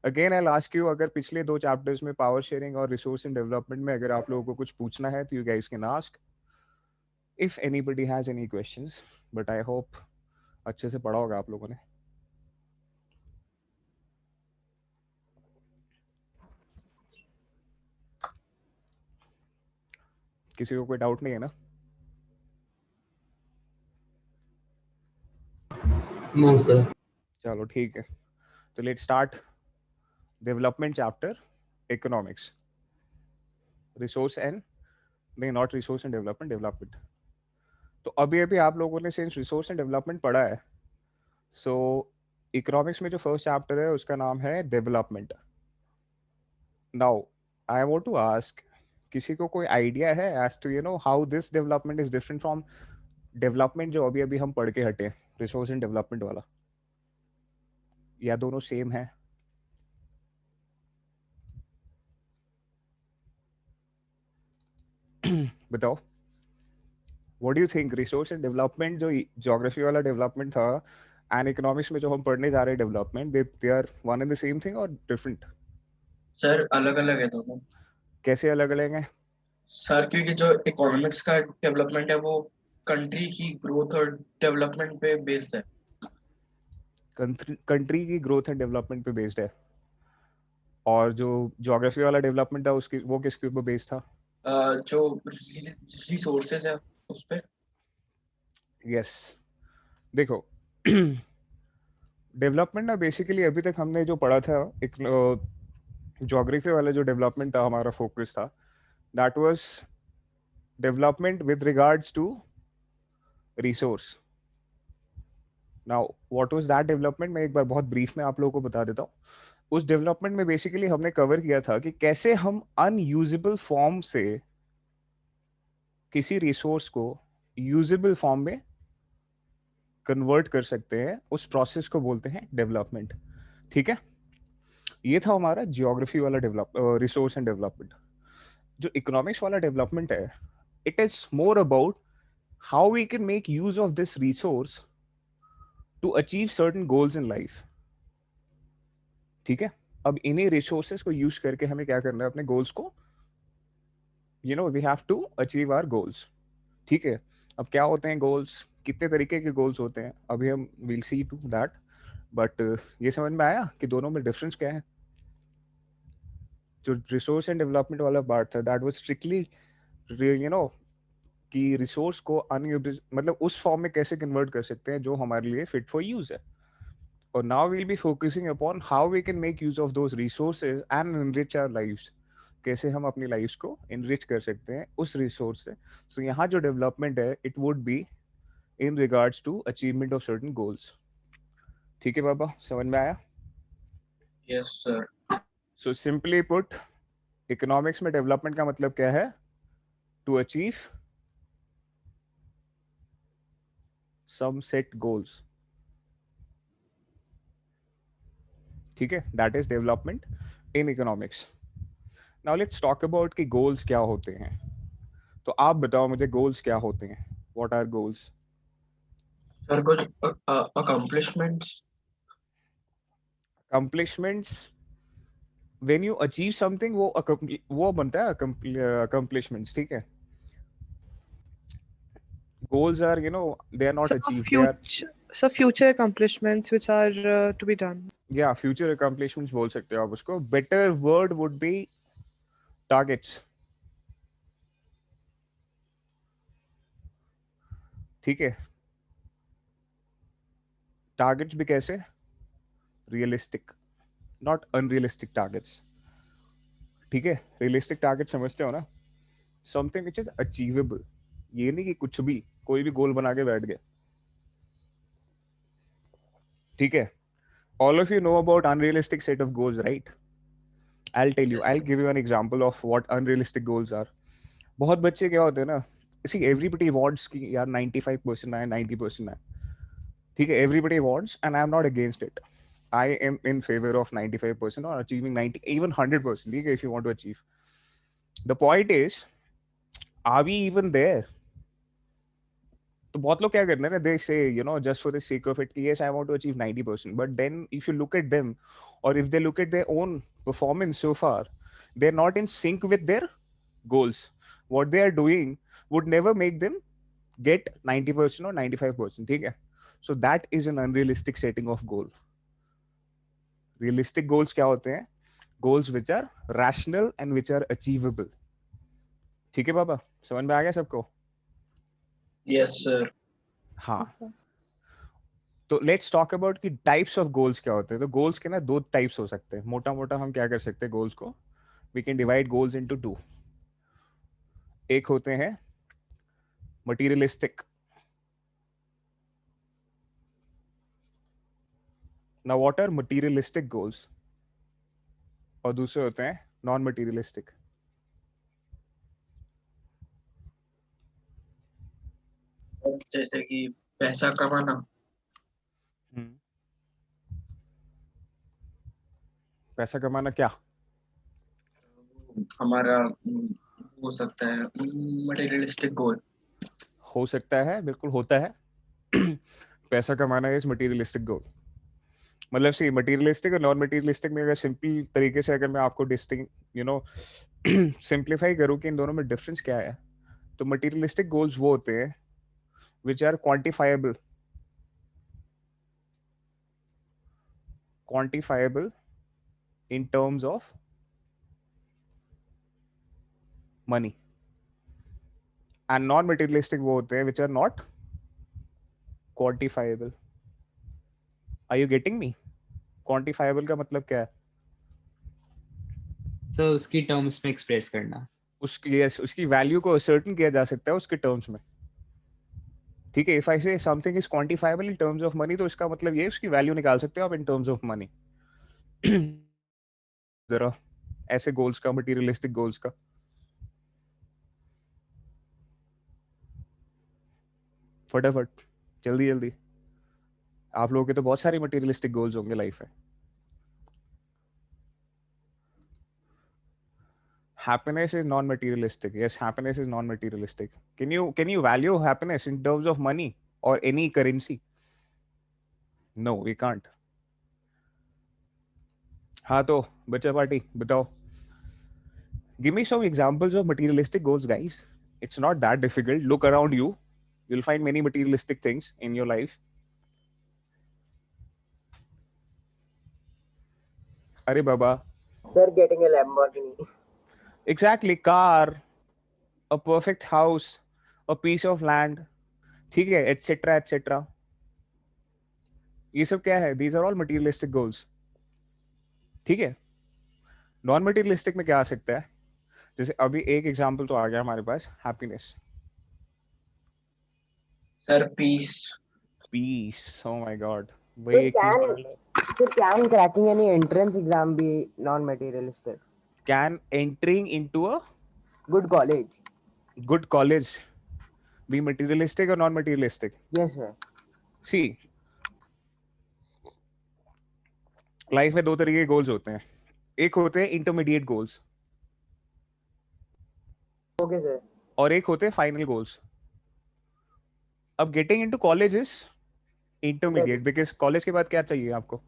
Again I ask you, अगर पिछले 2 chapters में पावर शेयरिंग और रिसोर्स इन डेवलपमेंट में अगर आप लोगों को कुछ पूछना है तो you guys can ask if anybody has any questions, but I hope अच्छे से पढ़ा होगा आप लोगों ने। किसी को कोई डाउट नहीं है ना? No sir. चलो ठीक है, तो let's start development chapter, economics, resource and, नहीं not resource and development, development. तो अभी अभी आप लोगों ने सिंस रिसोर्स एंड डेवलपमेंट पढ़ा है, सो इकोनॉमिक्स में जो फर्स्ट चैप्टर है उसका नाम है development. Now I want to ask, किसी को कोई आइडिया है as to you know how this development is different from development जो अभी अभी हम पढ़ के हटे, रिसोर्स एंड डेवलपमेंट वाला, या दोनों सेम है? बताओ, what do you think? Resource and development जो ज्योग्राफी वाला डेवलपमेंट था एंड इकोनॉमिक्स में जो हम पढ़ने जा रहे हैं development, they are one and the same thing और डिफरेंट? सर अलग अलग है दोनों। कैसे अलग अलग हैं? सर क्योंकि जो इकोनॉमिक्स का डेवलपमेंट है वो कंट्री की ग्रोथ और डेवलपमेंट पे बेस्ड है। कंट्री की ग्रोथ एंड डेवलपमेंट पे बेस्ड है, और जो ज्योग्राफी वाला डेवलपमेंट था उसकी वो किसके ऊपर बेस्ड था? जो रिसोर्सेज है उस पे। यस, देखो डेवलपमेंट ना बेसिकली अभी तक हमने जो पढ़ा था, एक ज्योग्राफी वाला जो डेवलपमेंट था हमारा फोकस था, that was development with regards to resource. Now what was that development, मैं एक बार बहुत ब्रीफ में आप लोगों को बता देता हूँ। उस डेवलपमेंट में बेसिकली हमने कवर किया था कि कैसे हम अनयूजेबल फॉर्म से किसी रिसोर्स को यूजेबल फॉर्म में कन्वर्ट कर सकते हैं, उस प्रोसेस को बोलते हैं डेवलपमेंट। ठीक है, ये था हमारा जियोग्राफी वाला डेवलप रिसोर्स एंड डेवलपमेंट। जो इकोनॉमिक्स वाला डेवलपमेंट है, it is more about how we can make use of this resource to achieve certain goals in life. ठीक है, अब इन्हीं रिसोर्सेज को यूज करके हमें क्या करना है, अपने गोल्स को, you know we have to achieve our goals. ठीक है, अब क्या होते हैं गोल्स, कितने तरीके के गोल्स होते हैं, अभी हम will see to that, but ये समझ में आया कि दोनों में डिफरेंस क्या है? जो रिसोर्स एंड डेवलपमेंट वाला पार्ट था, that was strictly you know कि रिसोर्स को अनयूज, मतलब उस फॉर्म में कैसे कन्वर्ट कर सकते हैं जो हमारे लिए फिट फॉर यूज है। और now we'll be focusing upon how we can make use of those resources and enrich our lives. कैसे हम अपनी लाइफ को इनरिच कर सकते हैं उस रिसोर्स से। सो यहाँ जो डेवलपमेंट है, it would be in regards to achievement of certain goals. ठीक है बाबा, समझ में आया? Yes sir. So simply put, economics में डेवलपमेंट का मतलब क्या है? To achieve some set goals. ठीक है, that is development in economics. Now let's talk about कि गोल्स क्या होते हैं। तो आप बताओ मुझे, गोल्स क्या होते हैं? What are goals? सर कुछ accomplishments. Accomplishments, when you achieve something, वो बनता है अकम्पलिशमेंट्स। ठीक है, goals are, you know, they are not achieved, they are, So future accomplishments which are to be done. yeah, future accomplishments बोल सकते हो आप उसको। better word would be targets। ठीक है, टारगेट्स भी कैसे? Realistic, not unrealistic targets. ठीक है, रियलिस्टिक टारगेट समझते हो ना, समथिंग विच इज अचीवेबल। ये नहीं कि कुछ भी कोई भी गोल बना के बैठ गए। ठीक है, all of you know about unrealistic set of goals, right? I'll tell you, I'll give you an example of what unrealistic goals are. बहुत बच्चे क्या होते हैं ना, see everybody wants कि यार 95% आए, 90% आए। ठीक है, everybody wants and I'm not against it. I am in favor of 95% or achieving 90, even 100%, ठीक है, if you want to achieve. The point is, are we even there? तो बहुत लोग क्या करते हैं ना, they say, you know, just for the sake of it, yes, I want to achieve 90%, but then if you look at them, or if they look at their own performance so far, they're not in sync with their goals. What they are doing would never make them get 90% or 95%. ठीक है? So that is an unrealistic setting of goal. Realistic goals क्या होते हैं? Goals which are rational and which are achievable. ठीक है बाबा, समझ में आ गया सबको? Yes sir. हाँ. Yes, sir. तो लेट्स टॉक अबाउट कि टाइप्स ऑफ गोल्स क्या होते हैं. तो गोल्स के ना दो टाइप्स हो सकते हैं. मोटा मोटा हम क्या कर सकते हैं गोल्स को? We can divide goals into two. एक होते हैं materialistic. Now what are materialistic goals? और दूसरे होते हैं नॉन मटीरियलिस्टिक. जैसे कि पैसा कमाना। पैसा कमाना क्या? हमारा हो सकता है मटेरियलिस्टिक गोल। हो सकता है, बिल्कुल होता है. पैसा कमाना इज मटीरियलिस्टिक गोल. मतलब सी मटीरियलिस्टिक और नॉन मटीरियलिस्टिक में अगर सिंपल तरीके से अगर मैं आपको डिस्टिंग सिंप्लीफाई करूँ कि इन दोनों में डिफरेंस क्या है, तो मटीरियलिस्टिक गोल्स वो होते हैं which are quantifiable in terms of money, and non materialistic वो होते हैं which are not quantifiable. Are you getting me? Quantifiable का मतलब क्या है? So उसकी टर्म्स में एक्सप्रेस करना. उसकी वैल्यू को असर्टेन किया जा सकता है उसके टर्म्स में. ठीक है, इफ आई से something is quantifiable in terms of money, तो इसका मतलब ये है उसकी वैल्यू निकाल सकते हो आप इन टर्म्स ऑफ मनी. जरा ऐसे गोल्स का, मटीरियलिस्टिक गोल्स का. फटाफट, जल्दी जल्दी. आप लोगों के तो बहुत सारे मटीरियलिस्टिक गोल्स होंगे लाइफ में. Happiness is non-materialistic. Yes, happiness is non-materialistic. Can you value happiness in terms of money or any currency? No, we can't. हाँ तो बच्चा पार्टी बताओ. Give me some examples of materialistic goals, guys. It's not that difficult. Look around you. You'll find many materialistic things in your life. अरे बाबा. Sir, getting a Lamborghini. Exactly, car, a perfect house, a piece of land, ठीक है, etc etc. ये सब क्या है? These are all materialistic goals. ठीक है. Non materialistic में क्या आ सकता है? जैसे अभी एक एग्जांपल तो आ गया हमारे पास, happiness. Sir peace. Peace, oh my god. वही एक Sir, can cracking any entrance exam be non-materialistic? Can entering into a Good college. good college be materialistic or non-materialistic? Yes, sir. See, life में दो तरीके के goals होते हैं. एक होते हैं इंटरमीडिएट गोल्स Okay, sir. और एक होते हैं फाइनल गोल्स. अब getting into college is intermediate, because college के बाद क्या चाहिए आपको?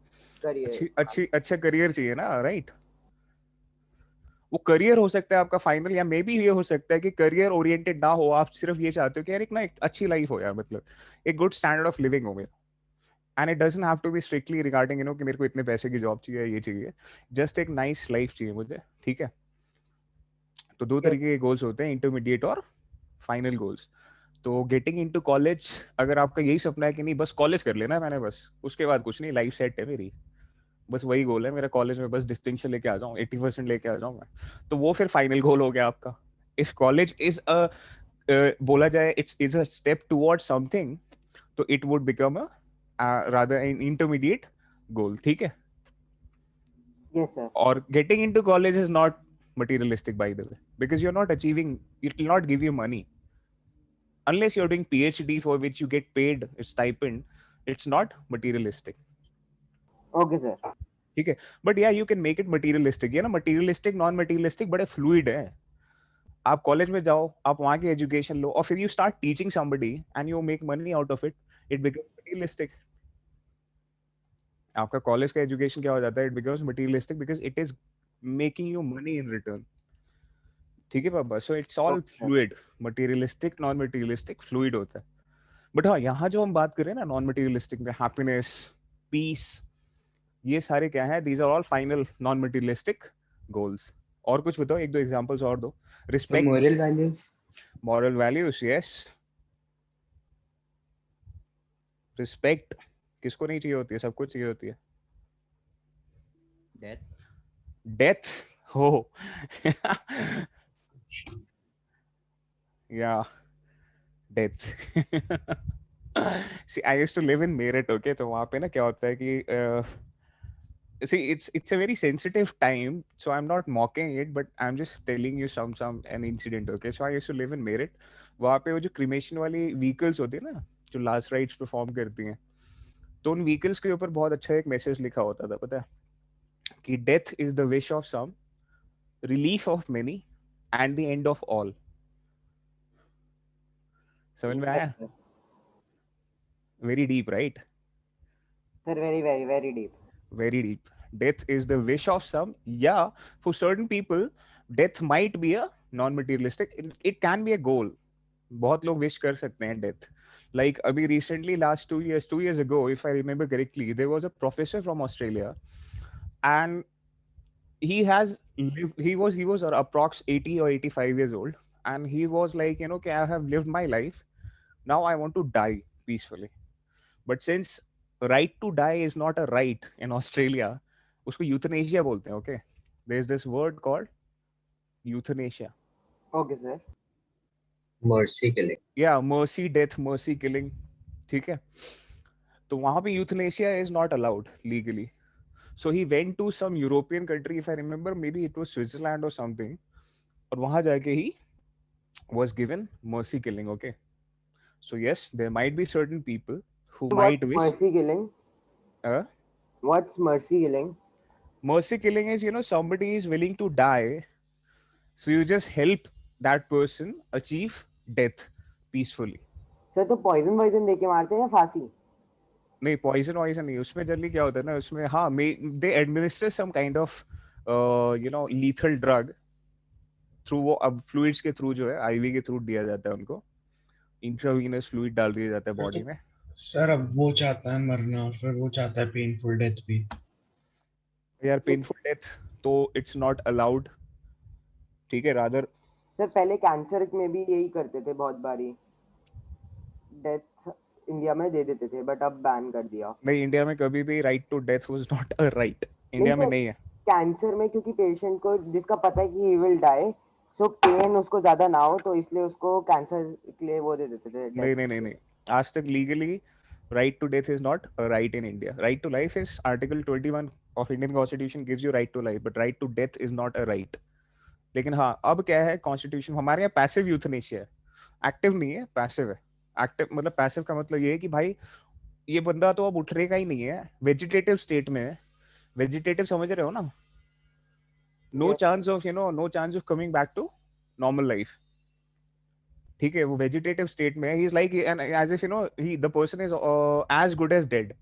Career. अच्छा करियर चाहिए ना, राइट? वो करियर हो सकता है आपका फाइनल, या मे बी ये हो सकता है कि करियर ओरिएंटेड ना हो. आप सिर्फ ये चाहते हो कि यार एक ना एक अच्छी लाइफ हो यार, मतलब एक गुड स्टैंडर्ड ऑफ लिविंग हो मेरा. And it doesn't have to be strictly regarding कि मेरे को इतने पैसे की जॉब चाहिए, ये चाहिए. जस्ट एक नाइस लाइफ चाहिए मुझे. ठीक है. तो दो तरीके के गोल्स होते हैं, इंटरमीडिएट और फाइनल गोल्स. तो गेटिंग इनटू कॉलेज, अगर आपका यही सपना है कि नहीं बस कॉलेज कर लेना मैंने, बस उसके बाद कुछ नहीं, लाइफ सेट है मेरी, बस वही गोल है मेरा, कॉलेज में बस डिस्टिंक्शन लेके आ जाऊं, 80% लेके आ जाऊं मैं, तो वो फिर फाइनल गोल हो गया आपका. इफ कॉलेज इज अ बोला जाए it's is a step towards something, तो it would become a rather an intermediate goal. ठीक है. Yes, sir. और getting into college is not materialistic, by the way, because you're not achieving, it will not give you money unless you're doing PhD for which you get paid a stipend. It's not materialistic. Okay, sir. ठीक है. But yeah, you can make it materialistic. ये ना materialistic, non materialistic बड़े fluid है. आप college में जाओ, आप वहाँ की एजुकेशन लो, और फिर you start teaching somebody and you make money out of it, it becomes materialistic. आपका कॉलेज का एजुकेशन क्या हो जाता है, it becomes materialistic because it is making you money in return. ठीक है पापा, so it's all Okay. Fluid, materialistic non materialistic fluid होता है. बट हाँ, यहाँ जो हम बात कर रहे हैं ना नॉन मटेरियलिस्टिक में, हैप्पीनेस, पीस, ये सारे क्या है, these are all final non materialistic goals. और कुछ बताओ, एक दो एग्जांपल्स और दो. So respect, moral values. moral values, yes. Respect किसको नहीं चाहिए होती है, सबको चाहिए होती है. Death. डेथ हो या death. See, I used to live in Meerut, okay? तो वहाँ पे ना क्या होता है कि see, it's a very sensitive time, so I'm not mocking it, but I'm just telling you some an incident, okay? So I used to live in Meerut. वहाँ पे वो जो क्रिमेशन वाली व्हीकल्स होती है ना, जो लास्ट राइट्स परफॉर्म करती हैं, तो उन व्हीकल्स के ऊपर बहुत अच्छा एक मैसेज लिखा होता था, पता है, कि death is the wish of some, relief of many, and the end of all. समझ में आया? Very deep, right? Sir, very deep. Very deep. Death is the wish of some. Yeah, for certain people, death might be a non-materialistic. It can be a goal. बहुत लोग wish कर सकते हैं death. Like अभी recently, last 2 years ago, if I remember correctly, there was a professor from Australia, and he has lived. He was approx 80 or 85 years old, and he was like, okay, I have lived my life. Now I want to die peacefully. But since right to die is not a right in Australia, उसको euthanasia बोलते हैं, okay? There's this word called euthanasia. Okay, sir. Mercy killing. Yeah, mercy death, mercy killing. ठीक है? तो वहाँ पे euthanasia is not allowed legally. So he went to some European country, if I remember, maybe it was Switzerland or something. और वहाँ जाके he was given mercy killing, okay? So yes, there might be certain people who might What's wish. mercy killing? What's mercy killing? Mercy killing is, somebody is willing to die, so you just help that person achieve death peacefully. Sir, तो poison दे के मारते हैं या फांसी? नहीं, poison वॉइजन नहीं, उसमें generally क्या होता है ना, उसमें हाँ, they administer some kind of lethal drug through, वो अब फ्लूइड्स के थ्रू जो है, आईवी के थ्रू दिया जाता है उनको, इंट्रावीनस फ्लूइड डाल दिया जाता है बॉडी में. सर अब वो चाहता है मरना और फिर वो चाहता है पेनफुल डेथ भी. यार पेनफुल डेथ तो इट्स नॉट अलाउड, ठीक है? रादर सर पहले कैंसर में भी यही करते थे, बहुत बारी डेथ इंडिया में दे देते थे, बट अब बैन कर दिया. नहीं, इंडिया में कभी भी right to death was not a right. India में sir, नहीं है. कैंसर में क्योंकि पेशेंट को जिसका पता है कि he will die, so pain उसको ज्यादा ना हो, तो इसलिए उसको कैंसर के लिए वो दे देते थे. नहीं, आज तक legally right to death is not a right in India. Right to life is Article 21 of Indian Constitution gives you right to life, but right to death is not a right. लेकिन हाँ, अब क्या है, constitution हमारे यहाँ passive euthanasia है, active नहीं है, पैसिव है. एक्टिव मतलब, पैसिव का मतलब ये है कि भाई ये बंदा तो अब उठेगा ही नहीं है, वेजिटेटिव स्टेट में है. वेजिटेटिव समझ रहे हो ना? No chance of no chance of coming back to normal life. ठीक है, वो वेजिटेटिव स्टेट में है. He is like as if he the person is as good as dead.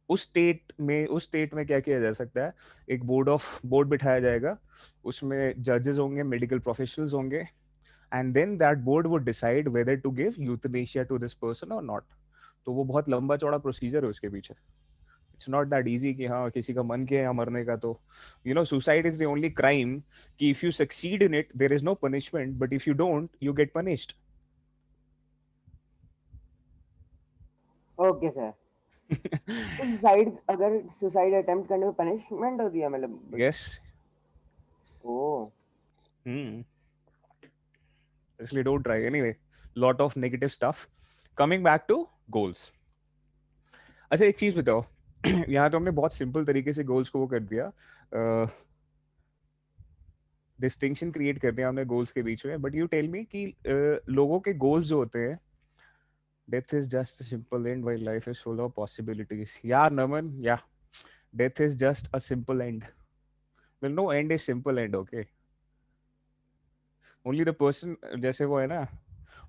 उस स्टेट में क्या किया जा सकता है, एक बोर्ड बिठाया जाएगा, उसमें जजेस होंगे, मेडिकल प्रोफेशनल्स होंगे, and then that board would decide whether to give euthanasia to this person और नॉट. तो वो बहुत लंबा चौड़ा प्रोसीजर है उसके पीछे. इट्स नॉट दैट इजी कि हाँ किसी का मन किया है मरने का तो suicide is the only crime कि if you succeed in it there is no punishment, but if you don't you get punished. Okay sir. तो सुसाइड अटेम्प्ट करने में पनिशमेंट होती है मतलब? यस. ओह. इसलिए don't try. Anyway, lot of negative stuff. Coming back to goals. अच्छा एक चीज बताओ, यहाँ तो हमने बहुत सिंपल तरीके से गोल्स को वो कर दिया, डिस्टिंक्शन क्रिएट कर दिया हमने गोल्स के बीच में. बट यू टेल मी कि लोगों के गोल्स जो होते हैं, death is just a simple end while life is full of possibilities. यार नमन, या death is just a simple end. Well no end is simple end, okay? Only the person, जैसे वो है ना,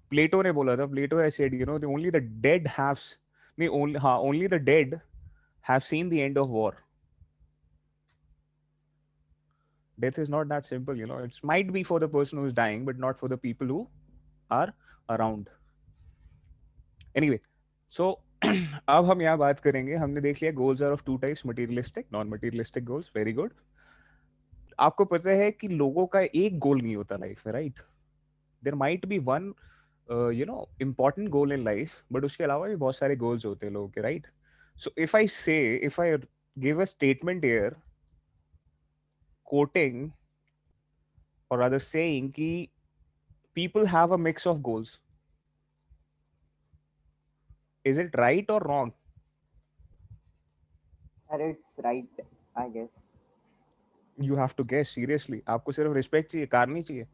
प्लेटो ने बोला था, Plato has said only the dead haves, नहीं only the dead have seen the end of war. Death is not that simple, you know. It might be for the person who is dying, but not for the people who are around. Anyway, so अब हम यहाँ बात करेंगे. हमने देख लिया goals are of two types, materialistic, non-materialistic goals. Very good. आपको पता है कि लोगों का एक गोल नहीं होता लाइफ में, right? There might be one important goal in life, but उसके अलावा भी बहुत सारे गोल्स होते हैं लोगों के, right? So if I give a statement here coating और रादर सेइंग कि people have a mix of goals, is it right or wrong? Sir, it's right, I guess. You have to guess, seriously. आपको सिर्फ respect चाहिए, car नहीं चाहिए,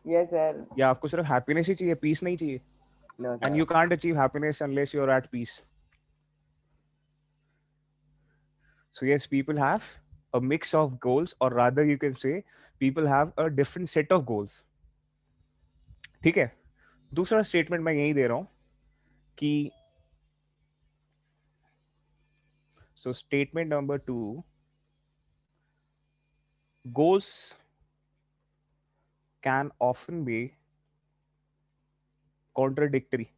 Yes, sir. या आपको सिर्फ हैप्पीनेस ही चाहिए, पीस नहीं चाहिए? No, sir. And you can't achieve happiness unless you're at peace. So yes, people have a mix of goals, or rather you can say people have a different set of goals. ठीक है? दूसरा statement मैं यही दे रहा हूं कि so statement number 2, goals can often be contradictory.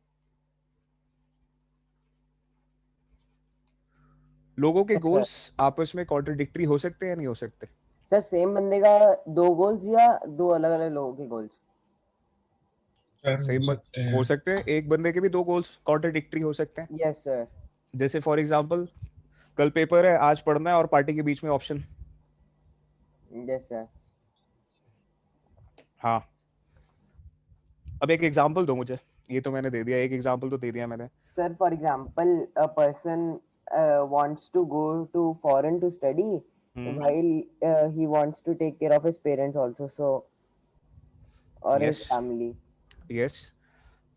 लोगों के अच्छा। गोल्स आपस में कॉन्ट्रडिक्टरी हो सकते हैं या नहीं हो सकते? सर सेम बंदे का 2 गोल्स या 2 अलग-अलग लोगों के गोल्स? सही हो सकते हैं. एक बंदे के भी 2 गोल्स कॉन्ट्रडिक्टरी हो सकते हैं. Yes sir. जैसे फॉर एग्जांपल कल पेपर है, आज पढ़ना है और पार्टी के बीच में ऑप्शन. Yes sir. हाँ, अब एक एग्जांपल दो मुझे. ये तो मैंने दे दिया, एक एग्जांपल तो दे दिया मैंने. Sir, for example, a person wants to go to foreign to study while he wants to take care of his parents also, so or his Yes. family. Yes.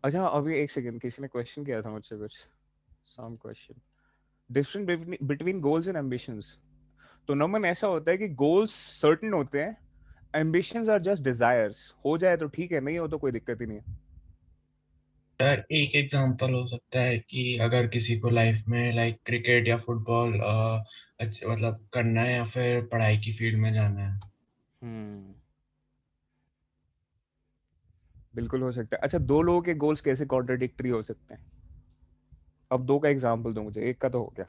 अच्छा, अभी एक सेकंड, किसी ने क्वेश्चन किया था मुझसे कुछ, some question, different between goals and ambitions. तो नमन ऐसा होता है कि गोल्स सर्टेन होते हैं, एम्बिशंस आर जस्ट डिजायर्स. हो जाए तो ठीक है, नहीं हो तो कोई दिक्कत ही नहीं है. यार एक एग्जांपल हो सकता है कि अगर किसी को लाइफ में लाइक क्रिकेट या फुटबॉल मतलब करना है या फिर पढ़ाई की फील्ड में जाना है. बिल्कुल हो सकता है. अच्छा, 2 लोगों के गोल्स कैसे कॉन्ट्रडिक्टरी हो सकते हैं? अब 2 का एग्जांपल दो मुझे. एक का तो हो गया.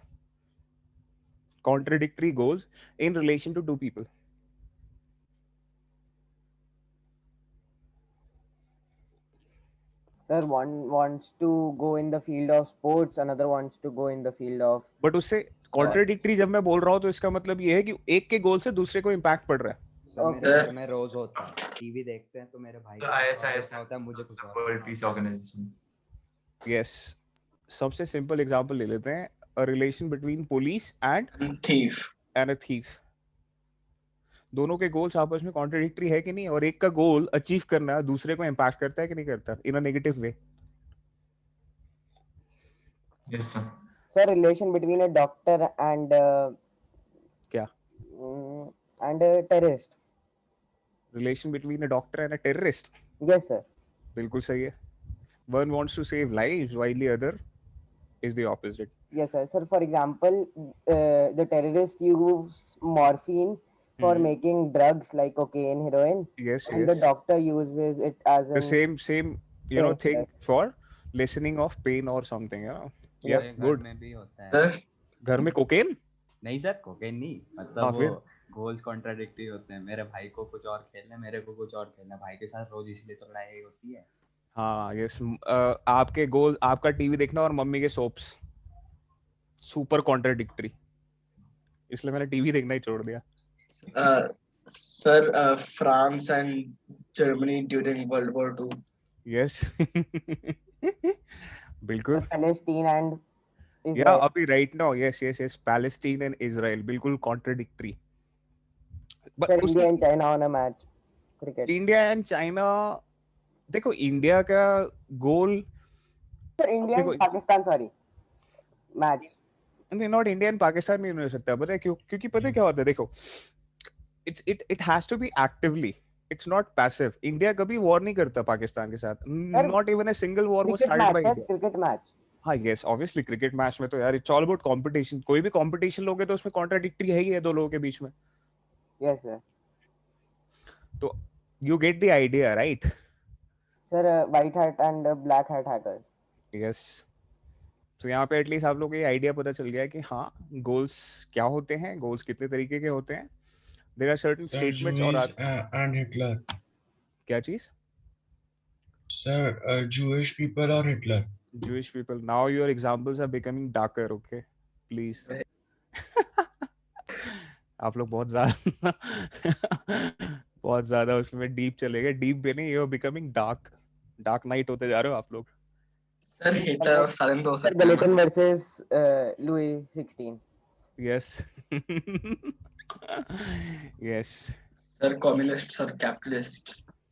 Contradictory goals in relation to 2 people. Sir, one wants to go in the field of sports, another wants to go in the field of. But उससे कॉन्ट्रडिक्टरी जब मैं बोल रहा हूँ तो इसका मतलब ये है कि एक के गोल से दूसरे को इम्पैक्ट पड़ रहा है. सर मेरे घर में रोज होता है, टीवी देखते हैं तो मेरे भाई को ISIS होता है, मुझे कुछ और वर्ल्ड पीस ऑर्गेनाइजेशन. यस. सबसे सिंपल एग्जांपल ले लेते हैं, a relation between police and thief. A thief. दोनों के गोल्स आपस में कॉन्ट्रडिक्टरी है कि नहीं? और एक का गोल अचीव करना दूसरे को इम्पैक्ट करता है कि नहीं करता, in a negative way? Yes sir. Sir, relation between a doctor and क्या? and a terrorist. Relation between a doctor and a terrorist. Yes sir. बिल्कुल सही है. One wants to save lives while the other is the opposite. Yes sir. Sir, for example, the terrorist use morphine for making drugs like cocaine, heroin, Yes, and the yes. doctor uses it as The an same Yes, thing sir. for lessening of pain or something, yeah. Yes, मेरे घर good. में भी होता है. Sir, घर में cocaine? नहीं sir, cocaine नहीं, हाँ, मतलब फिर? वो गोल्स कॉन्ट्राडिक्टरी होते हैं. मेरे भाई को कुछ और खेलना है, मेरे को कुछ और खेलना है. भाई के साथ रोज इसलिए तो लड़ाई होती है. हाँ, यस. आपके गोल, आपका टीवी देखना और मम्मी के सोप्स, सुपर कॉन्ट्राडिक्टरी. इसलिए मैंने टीवी देखना ही छोड़ दिया. sir, France and Germany during World War II. Yes. बिल्कुल. Palestine and या Israel. अभी right now, yes, Palestine and Israel, बिल्कुल contradictory. Sir, India and China on a match cricket. India and China, देखो India का goal, Sir, India and देखो- Pakistan, sorry, match. नहीं, not India and Pakistan नहीं हो सकता. पता है क्यों? क्योंकि पता है क्या होता है, देखो, it has to be actively, it's not passive. India कभी वॉर नहीं करता पाकिस्तान के साथ, not even a single war was Cricket started by match, sir, India. cricket match. हाँ यस ऑब्वियसली क्रिकेट मैच में तो यार इट्स ऑल अबाउट कंपटीशन, कोई भी कंपटीशन लोगे तो उसमें कॉन्ट्राडिक्टरी है ही है दो लोगों के बीच में, Yes, sir. तो you get the idea right. Sir, white hat and black hat hacker. Yes तो यहाँ पे एटलीस्ट आप लोग को ये आइडिया पता चल गया कि हाँ गोल्स क्या होते हैं, गोल्स कितने तरीके के होते हैं. There are certain sir statements और जूइश एंड हिटलर. क्या चीज? सर जूइश पीपल और Hitler. Jewish people. Now your examples are becoming darker, okay? Please. आप लोग बहुत ज्यादा उसमें डीप चले गए. डीप भी नहीं, you're becoming dark. Dark night होते जा रहे हो आप लोग. सर हिटलर और स्टालिन तो हो Sir, सकते हैं Galatian ना? versus Louis 16. Yes. Yes. Sir communist, sir capitalist.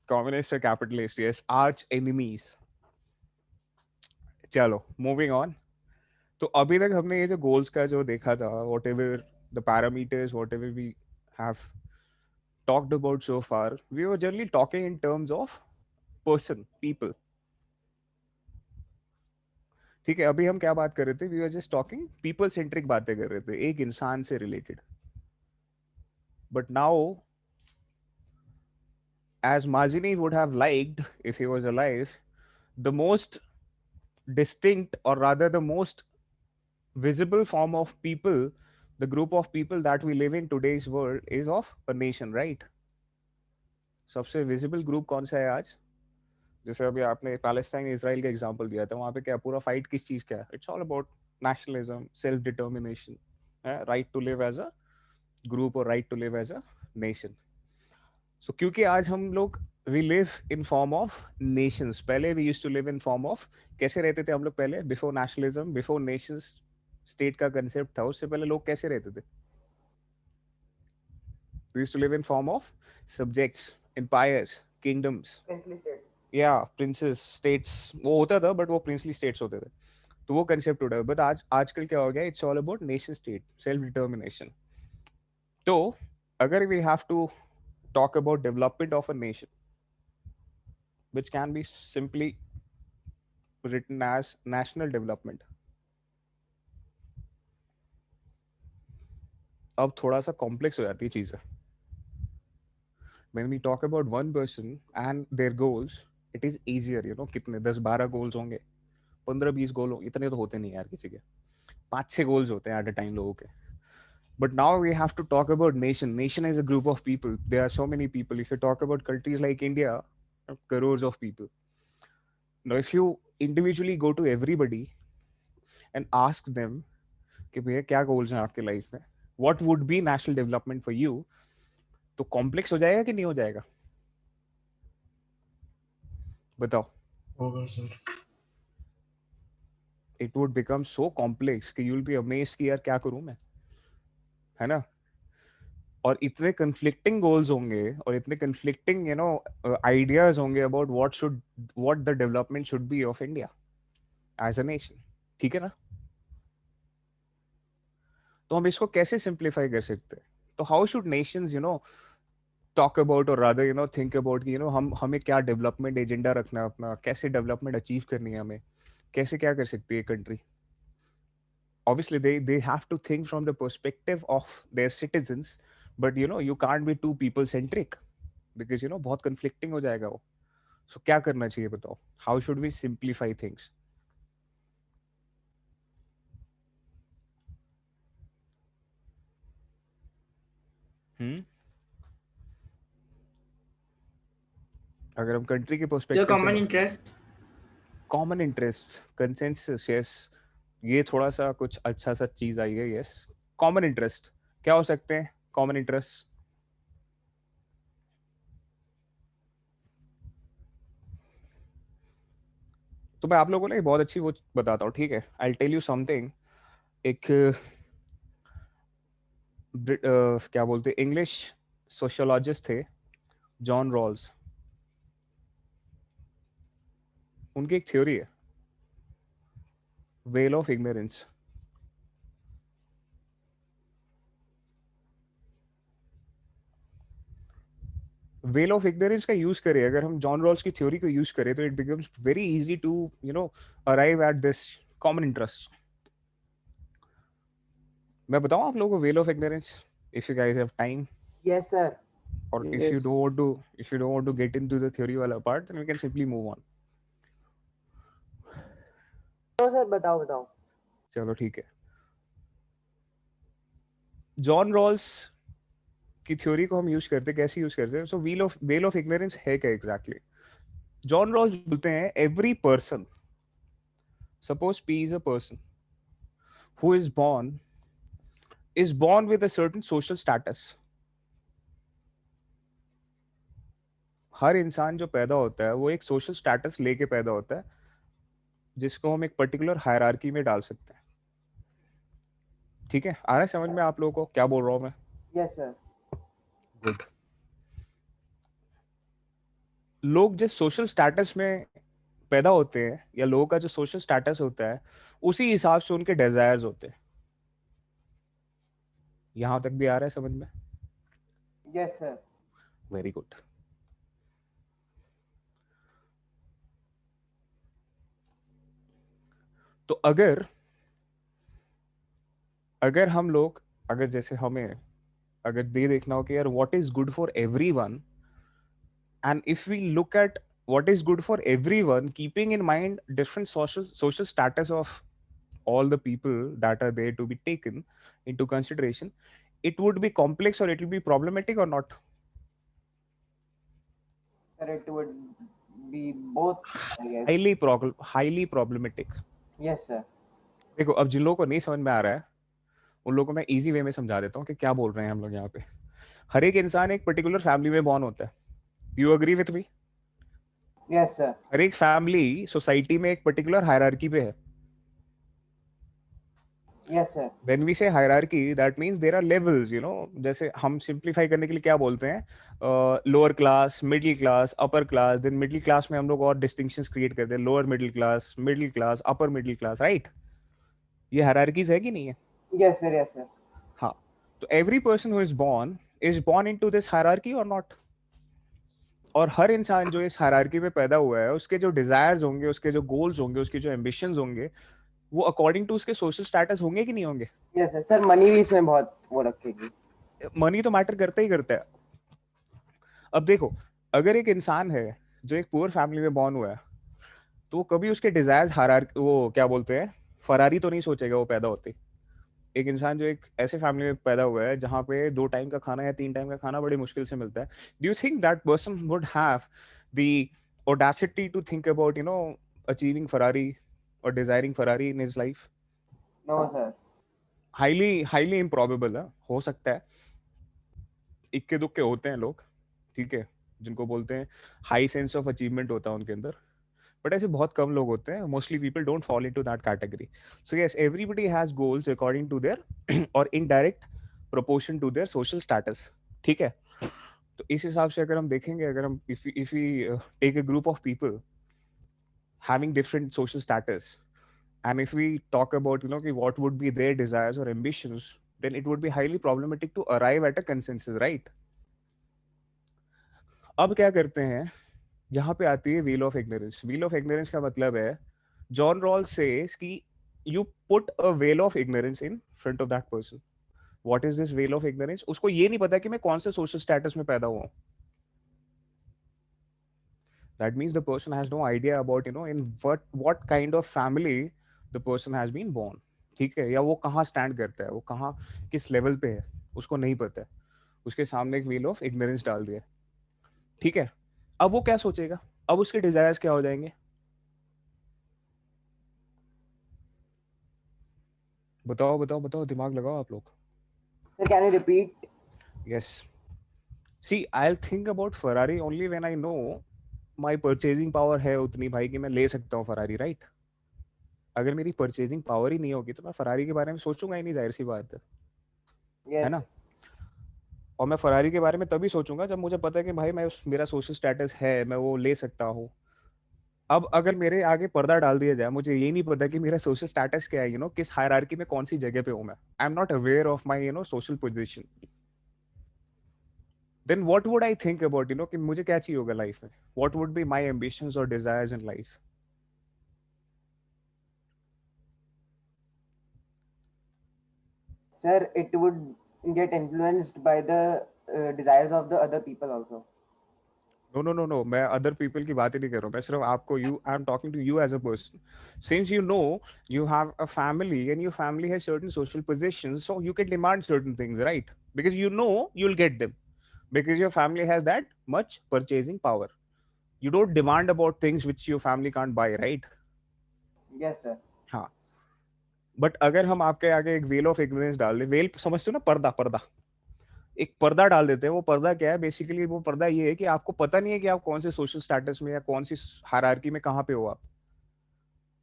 Communist or capitalist, yes. Arch enemies. चलो मूविंग ऑन. तो अभी तक हमने ये जो गोल्स का जो देखा था, whatever the parameters, whatever we have talked about so far, we were generally talking in terms of person, people. ठीक है, अभी हम क्या बात कर रहे थे? We were just talking people centric बातें कर रहे थे, एक इंसान से related. But now as Majini would have liked if he was alive, the most distinct, or rather the most visible form of people, the group of people that we live in today's world is of a nation, right? सबसे visible group कौन सा है आज? जैसे अभी आपने Palestine Israel का example दिया था, वहां पे क्या पूरा फाइट किस चीज का है? It's all about nationalism, self determination, right to live as a group और right to live as a nation. So क्योंकि आज हम लोग we live in form of nations. पहले we used to live in form of, कैसे रहते थे हम लोग पहले? Before nationalism, before nations state का concept था, उससे पहले लोग कैसे रहते थे? We used to live in form of subjects, empires, kingdoms. Princely states. Yeah, princes, states. वो होता था but वो princely states होते थे. तो वो concept उड़ा. But आजकल क्या हो गया? It's all about nation state, self determination. तो अगर we have to talk about development of a nation, which can be simply written as national development. अब थोड़ा सा कॉम्प्लेक्स हो जाती है चीजें. When we talk about one person and their goals, it is easier, you know. कितने 10-12 goals होंगे, 15-20 गोल होंगे, इतने तो होते नहीं यार किसी के. 5-6 गोल्स होते हैं एट अ टाइम लोगों के. But now we have to talk about nation. Nation is a group of people. There are so many people. If you talk about countries like India, crores of people. Now, if you individually go to everybody and ask them कि भैया क्या goals हैं आपके life में, what would be national development for you, तो complex हो जाएगा कि नहीं हो जाएगा? बताओ. होगा sir. It would become so complex कि you'll be amazed कि यार क्या करूं मैं, है ना? और इतने conflicting goals होंगे और इतने conflicting ideas होंगे about what the development should be of India as a nation. ठीक है ना? तो हम इसको कैसे simplify कर सकते हैं? तो how should nations talk about or rather think about कि हमें क्या development agenda रखना है अपना, कैसे development achieve करनी है हमें, कैसे क्या कर सकती है country? Obviously they have to think from the perspective of their citizens, but you can't be too people centric because बहुत conflicting हो जाएगा वो. So क्या करना चाहिए बताओ? How should we simplify things? अगर हम कंट्री के perspective common interest, common interest, consensus, yes, ये थोड़ा सा कुछ अच्छा सा चीज आई है. यस, कॉमन इंटरेस्ट क्या हो सकते हैं? कॉमन इंटरेस्ट तो मैं आप लोगों को ना बहुत अच्छी वो बताता हूँ, ठीक है? I tell you something. एक क्या बोलते इंग्लिश सोशियोलॉजिस्ट थे, जॉन रॉल्स. उनकी एक थ्योरी है, veil of ignorance. Veil of ignorance का यूज करें, अगर हम जॉन रॉल्स की थ्योरी को यूज करें तो it becomes very easy to arrive at this common interest. मैं बताऊं आप लोगों को veil of ignorance if you guys have time, Yes, sir. or if you don't want to get into the theory वाला part, then we can simply move on. No, sir. बताओ. चलो ठीक है. जॉन रॉल्स की theory को हम use करते, कैसे यूज करते हैं? सो वेल ऑफ इग्नोरेंस है क्या एग्जैक्टली? जॉन रॉल्स बोलते हैं every person, suppose P is a person who is born with a certain social status. हर इंसान जो पैदा होता है वो एक सोशल स्टेटस लेके पैदा होता है, जिसको हम एक पर्टिकुलर हायरार्की में डाल सकते हैं. ठीक है, आ रहा है समझ में आप लोगों को क्या बोल रहा हूं मैं? Yes, sir. गुड. लोग जिस सोशल स्टेटस में पैदा होते हैं, या लोगों का जो सोशल स्टेटस होता है, उसी हिसाब से उनके डिजायर्स होते हैं. यहां तक भी आ रहा है समझ में? Yes, sir. Very good. तो अगर हम लोग, अगर जैसे हमें अगर ये देखना हो कि यार what is good for everyone, and if we look at what is good for everyone, keeping in mind different social status of all the people that are there to be taken into consideration, it would be complex or it will be problematic or not? Sir, it would be both, I guess. highly problematic. Yes, sir. देखो, अब जिन लोगों को नहीं समझ में आ रहा है उन लोगों को मैं इजी वे में समझा देता हूँ कि क्या बोल रहे हैं हम लोग यहाँ पे. हर एक इंसान एक पर्टिकुलर फैमिली में बॉर्न होता है. You agree with me? Yes, sir. हर एक फैमिली सोसाइटी में एक पर्टिकुलर हायरार्की पे है. Yes, sir. When we say hierarchy, that means there are levels, you know. जैसे हम सिंप्लीफाई करने के लिए क्या बोलते हैं, lower class, middle class, upper class. Then middle class में हम लोग और डिस्टिंक्शंस क्रिएट करते हैं, lower middle class, upper middle class, right? ये हायरार्कीज है कि नहीं है? Yes, sir. Yes, sir. हाँ. तो every person who is born into this hierarchy or not? और हर इंसान जो इस हायरार्की में पैदा हुआ है, उसके जो डिजायर्स होंगे, उसके जो गोल्स होंगे, उसके जो एम्बिशंस होंगे, वो अकॉर्डिंग टू उसके सोशल स्टेटस होंगे कि नहीं होंगे? Yes, sir. Sir, money भी इसमें बहुत वो रखेगी. मनी तो मैटर करता ही करता है. अब देखो, अगर एक इंसान है जो एक पुअर फैमिली में बॉर्न हुआ है, तो कभी उसके डिजायर्स वो क्या बोलते हैं, फरारी तो नहीं सोचेगा वो पैदा होते. एक इंसान जो एक ऐसे फैमिली में पैदा हुआ है जहाँ पे 2 टाइम का खाना या 3 टाइम का खाना बड़ी मुश्किल से मिलता है, do you think that person would have the audacity to think about achieving Ferrari और desiring Ferrari in his life? No, sir. Highly improbable है. हो सकता है, इक्के दुक्के होते हैं लोग, ठीक है, जिनको बोलते हैं हाई सेंस ऑफ अचीवमेंट होता है उनके अंदर, बट ऐसे बहुत कम लोग होते हैं. Mostly people don't fall into that category. So yes, everybody has goals according to their और in direct proportion to their social status. ठीक है, तो इस हिसाब से अगर हम देखेंगे, अगर हम if we take a group of people having different social status, and if we talk about कि what would be their desires or ambitions, then it would be highly problematic to arrive at a consensus, right? अब क्या करते हैं, यहाँ पे आती है wheel of ignorance. Wheel of ignorance का मतलब है, जॉन रॉल्स सेज कि you put a wheel of ignorance in front of that person. What is this wheel of ignorance? उसको ये नहीं पता कि मैं कौन से सोशल स्टेटस में पैदा हुआ हूँ. That means the person has no idea about in what kind of family the person has been born. ठीक है, या वो कहाँ स्टैंड करता है, वो कहाँ किस लेवल पे है, उसको नहीं पता है. उसके सामने एक व्हील ऑफ इग्नोरेंस डाल दिया. ठीक है, अब वो क्या सोचेगा? अब उसके डिजायर्स क्या हो जाएंगे? बताओ, दिमाग लगाओ आप लोग. Sir, can you repeat? Yes. See, I'll think about Ferrari only when I know my purchasing power है उतनी भाई कि मैं ले सकता हूँ फरारी, राइट? अगर मेरी परचेजिंग पावर ही नहीं होगी तो मैं फरारी के बारे में सोचूंगा ही नहीं, जाहिर सी बात है. Yes. है ना? और मैं फरारी के बारे में तभी सोचूंगा जब मुझे पता है कि भाई मेरा सोशल स्टेटस है, मैं वो ले सकता हूँ. अब अगर मेरे आगे पर्दा डाल दिया जाए, मुझे ये नहीं पता कि मेरा सोशल स्टेटस क्या है, किस हायरार्की में कौन सी जगह पे हूँ मैं, I am not aware of my social position, then what would I think about कि मुझे क्या चाहिए होगा लाइफ में? What would be my ambitions or desires in life? Sir, it would get influenced by the desires of the other people also. No, मैं other people की बात ही नहीं कर रहा हूँ, मैं सिर्फ आपको I am talking to you as a person. Since you know you have a family and your family has certain social positions, so you can demand certain things, right? Because you know you'll get them, because your family has that much purchasing power. You don't demand about things which your family can't buy, right? Yes, sir. हाँ. But अगर हम आपके आगे एक well of ignorance डाल दें, well समझते हो ना, पर्दा, पर्दा, एक पर्दा डाल देते हैं. वो पर्दा क्या है बेसिकली? वो पर्दा ये है कि आपको पता नहीं है कि आप कौन से सोशल स्टेटस में या कौन सी हायरार्की में कहाँ पे हो आप.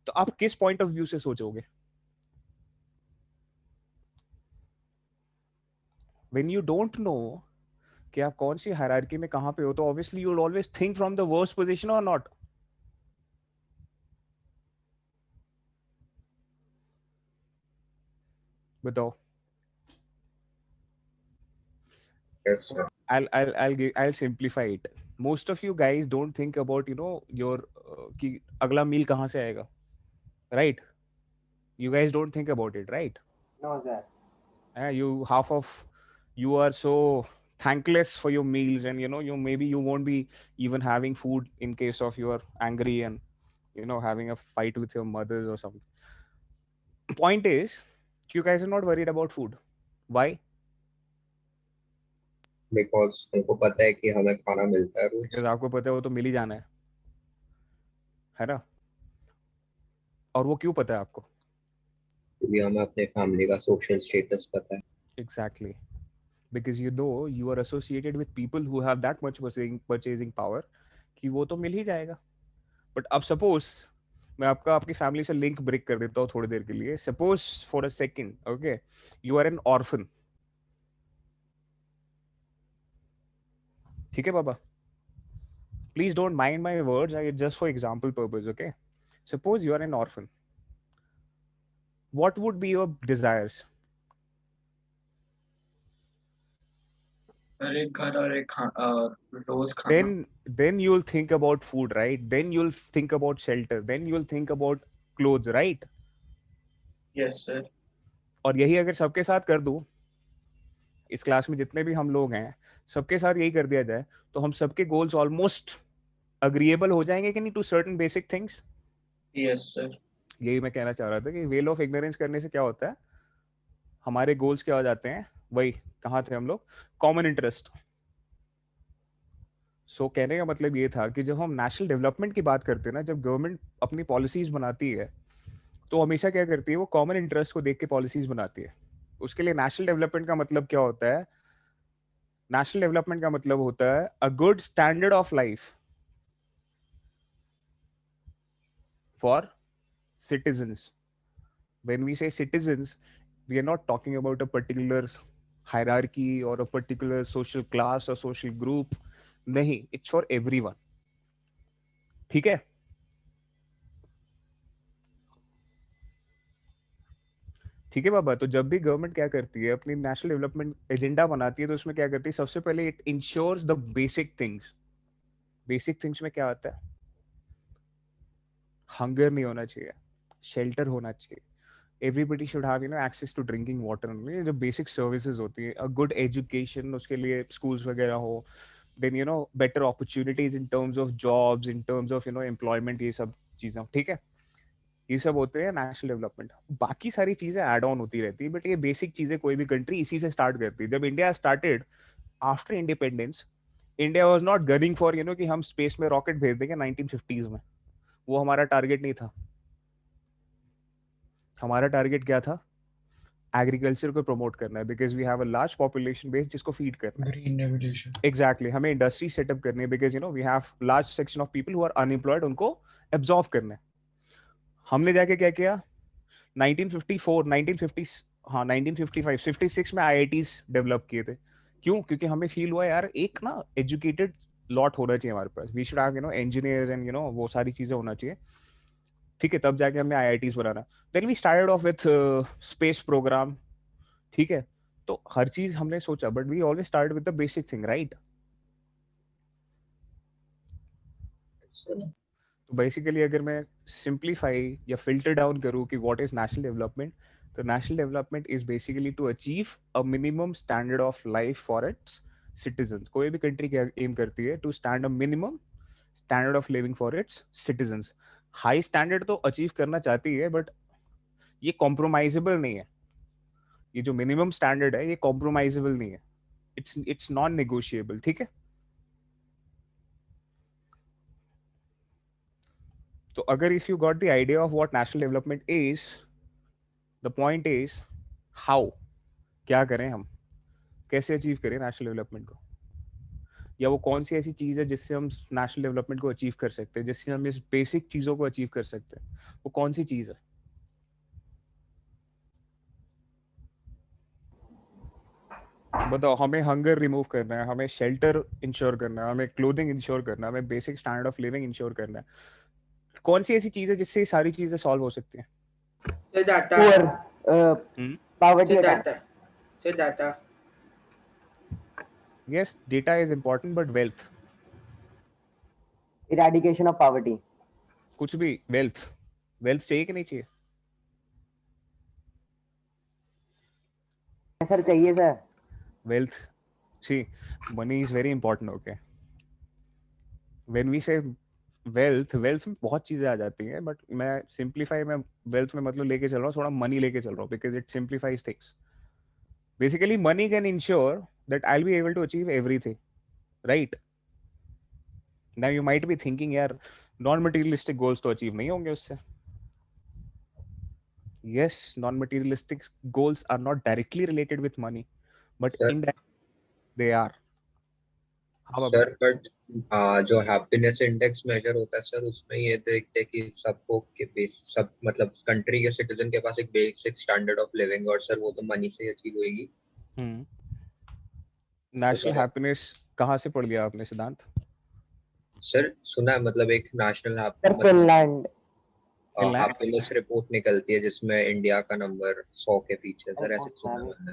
तो आप किस पॉइंट ऑफ व्यू से सोचोगे? व्हेन यू डोंट नो कि आप कौन सी हायरार्की में कहाँ पे हो, तो obviously you will always think from the worst position, और नॉट? बताओ. Yes, sir. I'll simplify it. Most of you guys don't think about your कि अगला मील कहाँ से आएगा, right? You guys don't think about it, right? No, sir. Half of you are so thankless for your meals, and you maybe you won't be even having food in case of you are angry and having a fight with your mothers or something. Point is, you guys are not worried about food. Why? Because हमको पता है कि हमें खाना मिलता है रोज. Because आपको पता है वो तो मिल ही जाना है ना? और वो क्यों पता है आपको? क्योंकि हमें अपने फैमिली का सोशल स्टेटस पता है. Exactly. Because you are associated with people who have that much purchasing power कि वो तो मिल ही जाएगा. But अब suppose मैं आपकी फैमिली से लिंक ब्रेक कर देता हूँ थोड़ी देर के लिए. Suppose for a second, okay, you are an orphan. ठीक है बाबा? Please don't mind my words. Just for example purpose, okay? Suppose you are an orphan. What would be your desires? और एक घर और एक रोज खाना. Then you'll think about food, right? Then you'll think about shelter. Then you'll think about clothes, right? Yes, sir. और यही अगर सबके साथ कर दूं, इस क्लास में जितने भी हम लोग हैं, सबके साथ यही कर दिया जाए, तो हम सबके गोल्स ऑलमोस्ट अग्रीएबल हो जाएंगे कि नहीं to certain basic things. Yes, sir. यही मैं कहना चाह रहा था कि वेल ऑफ इग्नोरेंस करने से क्या होता है, हमारे गोल्स क्या हो जाते हैं. वही, कहाँ थे हम लोग? Common interest. सो कहने का मतलब ये था कि जब हम नेशनल डेवलपमेंट की बात करते हैं ना, जब गवर्नमेंट अपनी पॉलिसीज बनाती है, तो हमेशा क्या करती है, वो कॉमन इंटरेस्ट को देख के पॉलिसीज बनाती है. उसके लिए नेशनल डेवलपमेंट का मतलब क्या होता है? नेशनल डेवलपमेंट का मतलब होता है a good standard of life for citizens. When we say citizens, we are not talking about a particular hierarchy or a particular social class or social group. नहीं, it's for everyone. ठीक है? ठीक है बाबा. तो जब भी गवर्नमेंट क्या करती है, अपनी नेशनल डेवलपमेंट एजेंडा बनाती है, तो उसमें क्या करती है? सबसे पहले it ensures the basic things. Basic things में क्या आता है? हंगर नहीं होना चाहिए, शेल्टर होना चाहिए, everybody should have access to drinking water. जो basic services होती है, a good education, उसके लिए schools वगैरह हो, then better opportunities in terms of jobs, in terms of employment, ये सब चीजें. ठीक है? ये सब होते हैं नेशनल डेवलपमेंट. बाकी सारी चीजें एड ऑन होती रहती है, बट ये बेसिक चीजें कोई भी कंट्री इसी से स्टार्ट करती है. जब India started after independence, India was not gunning for कि हम स्पेस में रॉकेट भेज देंगे 1950s में. वो हमारा टारगेट नहीं था. हमारा टारगेट क्या था? एग्रीकल्चर को प्रमोट करना है, because we have a large population base जिसको फीड करना है. Green revolution. एग्जैक्टली. हमें इंडस्ट्री सेटअप करनी है, because we have large section of people who are unemployed, उनको एब्जॉर्व करना है. हमने जाके क्या किया? 1954 1950 हाँ 1955 56 में आईआईटीज डेवलप किए थे. क्यों? क्योंकि हमें फील हुआ यार एक ना एजुकेटेड लॉट होना चाहिए हमारे पास. We should have engineers and वो सारी चीजें होना चाहिए. ठीक है? तब जाके हमने आईआईटीज बनाना. Then we started off with space program. ठीक है? तो हर चीज हमने सोचा, but we always start with the basic thing, right? तो बेसिकली अगर मैं सिंप्लीफाई या फिल्टर डाउन करूं कि व्हाट इज नेशनल डेवलपमेंट, तो national development is basically to achieve a minimum standard of life for its citizens. कोई भी country क्या aim करती है to stand a minimum standard of living for its citizens. High standard तो achieve करना चाहती है, but ये compromisable नहीं है. ये जो minimum standard है ये compromisable नहीं है. It's non negotiable. ठीक है. तो अगर if you got the idea of what national development is, the point is how, क्या करें हम, कैसे अचीव करें नेशनल डेवलपमेंट को, या वो कौन सी ऐसी चीज है जिससे हम नेशनल डेवलपमेंट को अचीव कर सकते हैं, जिससे हम इस बेसिक चीजों को अचीव कर सकते हैं, वो कौन सी चीज है. बताओ. हमें हंगर रिमूव करना है, हमें शेल्टर इंश्योर करना है, हमें क्लोथिंग इंश्योर करना है, हमें basic standard of living ensure करना है. कौन सी ऐसी चीज है जिससे ये सारी चीजें सॉल्व हो सकती हैं. Poor, poverty attack. Siddhartha. Yes, data is important, but wealth. Eradication of poverty. कुछ भी. wealth चाहिए कि नहीं चाहिए. सर चाहिए sir. Wealth. See, money is very important. Okay. When we say wealth में बहुत चीजें आ जाती हैं, but मैं simplify में wealth में मतलब लेके चल रहा हूँ, थोड़ा money लेके चल रहा हूँ, because it simplifies things. Basically, money can ensure that I'll be able to achieve everything, right? Now you might be thinking, यार non-materialistic goals तो achieve नहीं होंगे उससे. Yes, non-materialistic goals are not directly related with money, but Sir. indirectly they are. How about sir but जो happiness index major होता है sir, उसमें ये देखते हैं कि सबको के बेस सब मतलब कंट्री के सिटीजन के पास एक बेसिक स्टैंडर्ड ऑफ लिविंग, और सर वो तो मनी से ही अचीव होगी. नेशनल हैप्पीनेस कहाँ से पढ़ लिया आपने सिद्धांत. सर सुना है, मतलब एक नेशनल फिनलैंड हैप्पीनेस रिपोर्ट निकलती है जिसमें इंडिया का नंबर 100 के पीछे. सर ऐसे सुना है मैंने.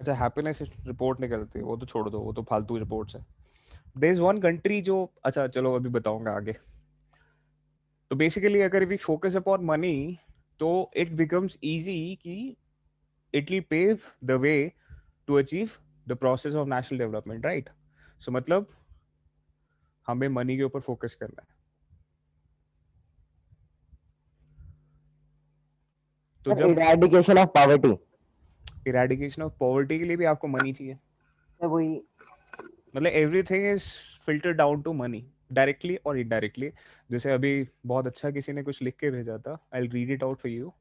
अच्छा, हैप्पीनेस रिपोर्ट निकलती है, वो तो छोड़ दो, वो तो फालतू रिपोर्ट्स है. देयर इज वन कंट्री जो, अच्छा चलो अभी बताऊंगा आगे. तो बेसिकली अगर वी फोकस अपॉन मनी, तो इट बिकम्स इजी कि it will pave the way to achieve the process of national development, right. So मतलब हमें मनी के ऊपर फोकस करना है. तो जब eradication of poverty, eradication of poverty के लिए भी आपको मनी चाहिए. वही मतलब everything is filter down to money, directly और इनडायरेक्टली. जैसे अभी बहुत अच्छा किसी ने कुछ लिख के भेजा था, I will read it out for you.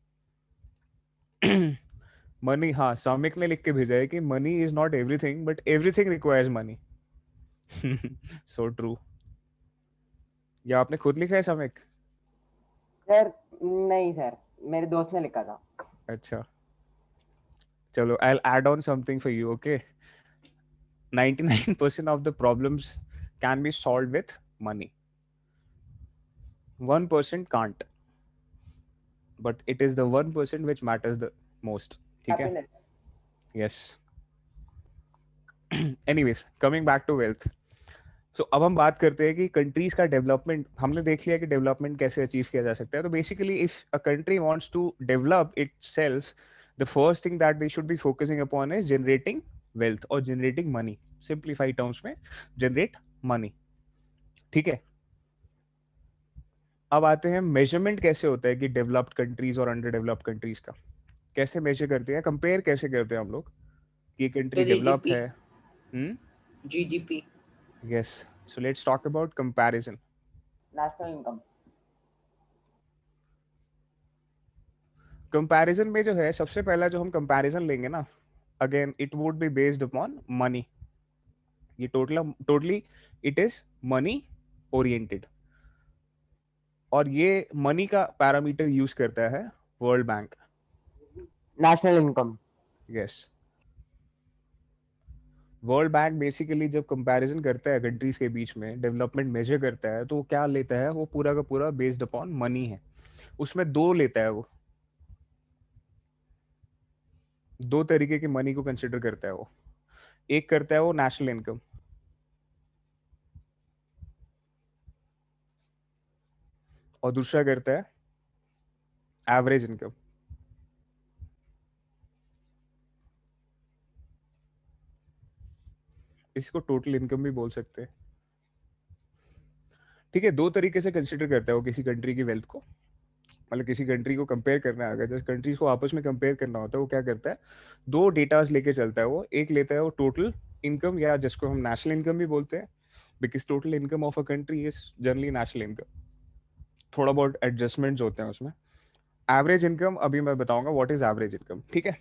Money, हाँ सामिक ने लिख के भेजा है कि money is not everything, but everything requires money. So true. या आपने खुद लिखा है सामिक. सर नहीं सर, मेरे दोस्त ने लिखा था. अच्छा चलो, I will add on something for you. Okay, 99% of the problems can be solved with money. 1% can't, but it is the 1% which matters the most. ठीक है. Yes. Anyways, coming back to wealth. So अब हम बात करते हैं कि countries का development. हमने देख लिया कि डेवलपमेंट कैसे अचीव किया जा सकता है. तो basically if a country wants to develop itself, the first thing that they should be focusing upon is generating wealth or generating money. Simplified terms में generate money. ठीक है. अब आते हैं मेजरमेंट कैसे होता है कि डेवलप्ड कंट्रीज और अंडर डेवलप्ड कंट्रीज का कैसे मेजर करते हैं, कंपेयर कैसे करते हैं हम लोग कि कंट्री डेवलप है. GDP. Yes. So let's talk about comparison. National income. Comparison में जो है, सबसे पहला जो हम कंपैरिजन लेंगे ना, again it would be based upon money. ये totally it is money oriented, और ये मनी का पैरामीटर यूज करता है World Bank. National income. Yes. World Bank basically जब कंपैरिजन करता है कंट्रीज के बीच में, डेवलपमेंट मेजर करता है, तो वो क्या लेता है, वो पूरा का पूरा बेस्ड अपॉन मनी है. उसमें दो लेता है वो, दो तरीके की मनी को कंसिडर करता है वो. एक करता है वो नेशनल इनकम, और दूसरा करता है एवरेज इनकम. इसको टोटल इनकम भी बोल सकते हैं। ठीक है, दो तरीके से कंसिडर करता है वो किसी कंट्री की वेल्थ को, मतलब किसी कंट्री को कंपेयर करना है, अगर जैसे कंट्रीज को आपस में कंपेयर करना होता है वो क्या करता है, दो डेटास लेके चलता है वो। एक लेता है वो टोटल इनकम, या जिसको हम नेशनल इनकम भी बोलते हैं, because total income of a country is generally national income. थोड़ा बहुत एडजस्टमेंट्स होते हैं उसमें। एवरेज इनकम अभी मैं बताऊंगा व्हाट इज एवरेज इनकम, ठीक है।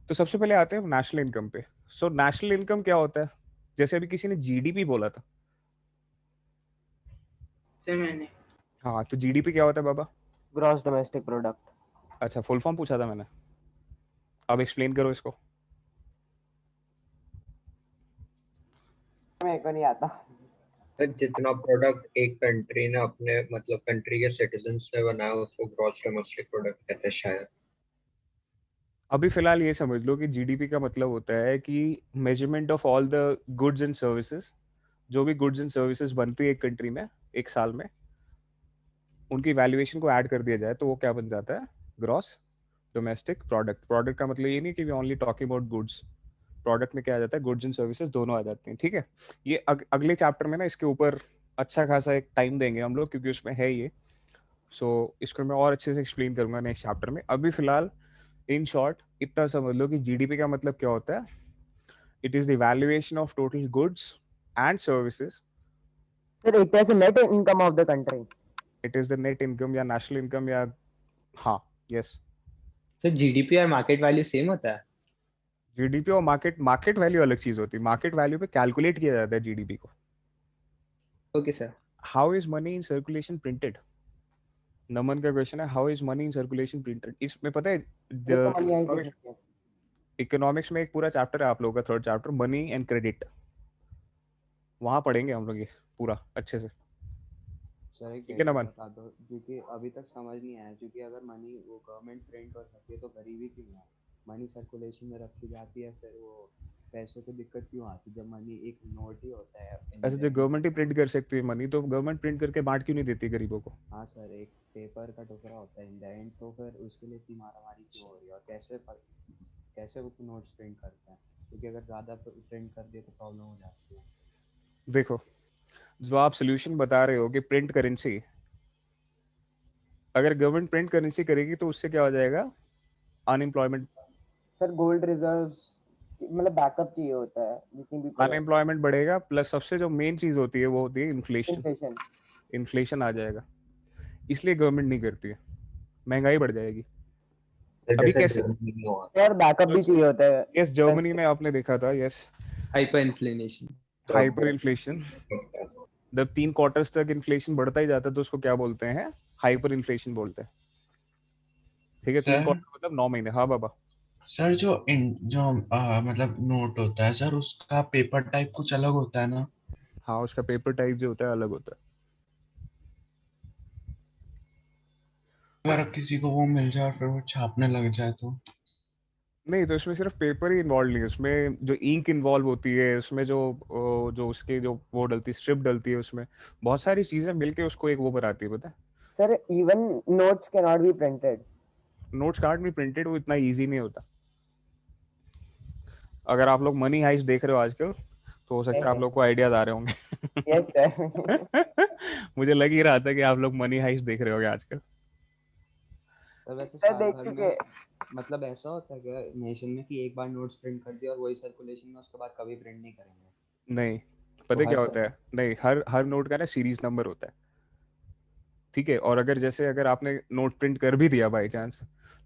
तो सबसे पहले आते हैं नेशनल इनकम पे। सो नेशनल इनकम क्या होता है, जैसे अभी किसी ने जीडीपी बोला था। से मैंने हाँ, तो जीडीपी क्या होता है बाबा? Gross domestic product. अच्छा, फुल फॉर्म पूछा था मैंने, अब एक्सप्लेन करो इसको। मेरे को नहीं आता। जितना प्रोडक्ट एक कंट्री ने अपने मतलब कंट्री के सिटीजन्स ने बनाया उसको ग्रॉस डोमेस्टिक प्रोडक्ट कहते हैं शायद। अभी फिलहाल ये समझ लो कि जीडीपी का मतलब होता है कि measurement of all the goods and services, जो भी गुड्स एंड सर्विसेज बनती है एक कंट्री में एक साल में, उनकी वैल्यूएशन को ऐड कर दिया जाए तो वो क्या बन जाता है? Gross domestic product. प्रोडक्ट का मतलब ये नहीं कि we only talking about goods, product में क्या आ जाता है? गुड्स एंड सर्विसेज दोनों आ जाते हैं, ठीक है। ये अगले चैप्टर में ना इसके ऊपर अच्छा खासा एक टाइम देंगे हम लोग, क्योंकि उसमें है ये। सो इसको मैं और अच्छे से एक्सप्लेन करूंगा नेक्स्ट चैप्टर में। अभी फिलहाल इन शॉर्ट इतना समझ लो कि जीडीपी का मतलब क्या होता है? It is the valuation of total goods and services. Sir it is net income of the country. It is the net income या नेशनल इनकम या, हाँ, यस। सर जीडीपी और मार्केट वैल्यू सेम होता है? जीडीपी और market value अलग चीज होती है। मार्केट वैल्यू पे कैलकुलेट किया जाता है जीडीपी को। Okay sir. How is money in circulation printed? Naman का क्वेश्चन है, how is money in circulation printed. इसमें पता है इसको मनी आइज देख सकते हैं। इकोनॉमिक्स में एक पूरा चैप्टर है आप लोगों का, third chapter, money and credit. वहां पढ़ेंगे हम लोग ये पूरा अच्छे से। सर एक ठीक है कैसे नमन? बता दो, क्योंकि अभी तक समझ नहीं आया। क्योंकि अगर मनी वो गवर्नमेंट प्रिंट कर सकती है तो गरीबी क्यों है? मनी सर्कुलेशन में रखी जाती है, फिर वो पैसे को दिक्कत क्यों आती है जब मनी एक नोट ही होता है? ऐसे जो गवर्नमेंट ही प्रिंट कर सकती है मनी, तो गवर्नमेंट प्रिंट करके बांट क्यों नहीं देती गरीबों को? हाँ सर, एक पेपर का टुकड़ा होता है इन द एंड, तो फिर उसके लिए इतनी मारामारी क्यों हो रही है? और कैसे वो नोट्स प्रिंट करते हैं? क्योंकि अगर ज़्यादा प्रिंट कर दिए तो प्रॉब्लम हो जाती है। देखो, जो आप सोल्यूशन बता रहे हो कि प्रिंट करेंसी, अगर गवर्नमेंट प्रिंट करेंसी करेगी तो उससे क्या हो जाएगा? अनएम्प्लॉयमेंट। सर गोल्ड रिजर्व्स मतलब बैकअप चाहिए होता है जितनी भी अनएम्प्लॉयमेंट बढ़ेगा, प्लस सबसे जो मेन चीज होती है वो होती है इन्फ्लेशन। इन्फ्लेशन। इन्फ्लेशन आ जाएगा, इसलिए गवर्नमेंट नहीं करती है, महंगाई बढ़ जाएगी। अभी कैसे? और बैकअप भी चाहिए होता है। यस, जर्मनी में आपने देखा था, yes, hyper inflation. Hyper inflation. जब 3 क्वार्टर्स तक इन्फ्लेशन बढ़ता ही जाता है तो उसको क्या बोलते हैं? हाइपर इन्फ्लेशन बोलते हैं, ठीक है। 3 सर क्वार्टर मतलब 9 महीने। हाँ बाबा। सर जो मतलब नोट होता है सर, उसका पेपर टाइप कुछ अलग होता है ना? हाँ, उसका पेपर टाइप जो होता है अलग होता है। अगर किसी को वो मिल जाए और फिर वो छापने लग जाए तो? नहीं, तो इसमें सिर्फ पेपर ही इन्वॉल्व नहीं है, उसमें जो इंक इन्वॉल्व होती है, उसमें जो जो उसके जो वो डलती है, स्ट्रिप डलती है, उसमें बहुत सारी चीजें मिलके उसको एक वो बनाती है, पता है? Sir even notes can not be printed. Notes card में प्रिंटेड वो इतना इजी नहीं होता। अगर आप लोग मनी हाइस्ट देख रहे हो आजकल तो हो सकता है आप लोग को आइडियाज आ रहे होंगे। Yes sir. मुझे लग ही रहा था कि आप लोग मनी हाइस्ट देख रहे होगे आजकल। सर वैसे सर साल देख भर चुके। में मतलब ऐसा होता है क्या नेशन में कि एक बार नोट्स प्रिंट कर दिया और वही सर्कुलेशन में उसके बाद कभी प्रिंट नहीं करेंगे? नहीं, तो पता है हर क्या होता है? नहीं, हर नोट का ना सीरीज नंबर होता है, ठीक है। और अगर जैसे अगर आपने नोट प्रिंट कर भी दिया बाई चांस,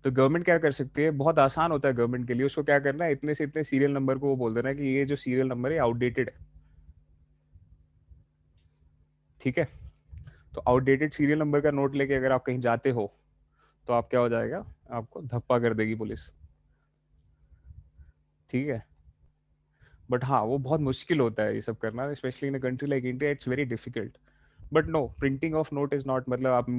तो गवर्नमेंट क्या कर सकती है? बहुत आसान होता है गवर्नमेंट के लिए, उसको क्या करना है, इतने से इतने सीरियल नंबर को वो बोल देना है कि ये जो सीरियल नंबर है आउटडेटेड है, ठीक है। तो आउटडेटेड सीरियल नंबर का नोट लेके अगर आप कहीं जाते हो तो आप क्या हो जाएगा? आपको धप्पा कर देगी पुलिस, ठीक है। बट हाँ, वो बहुत मुश्किल होता है ये सब करना, specially in a country like India it's very difficult. But no, printing of note is not, मतलब आप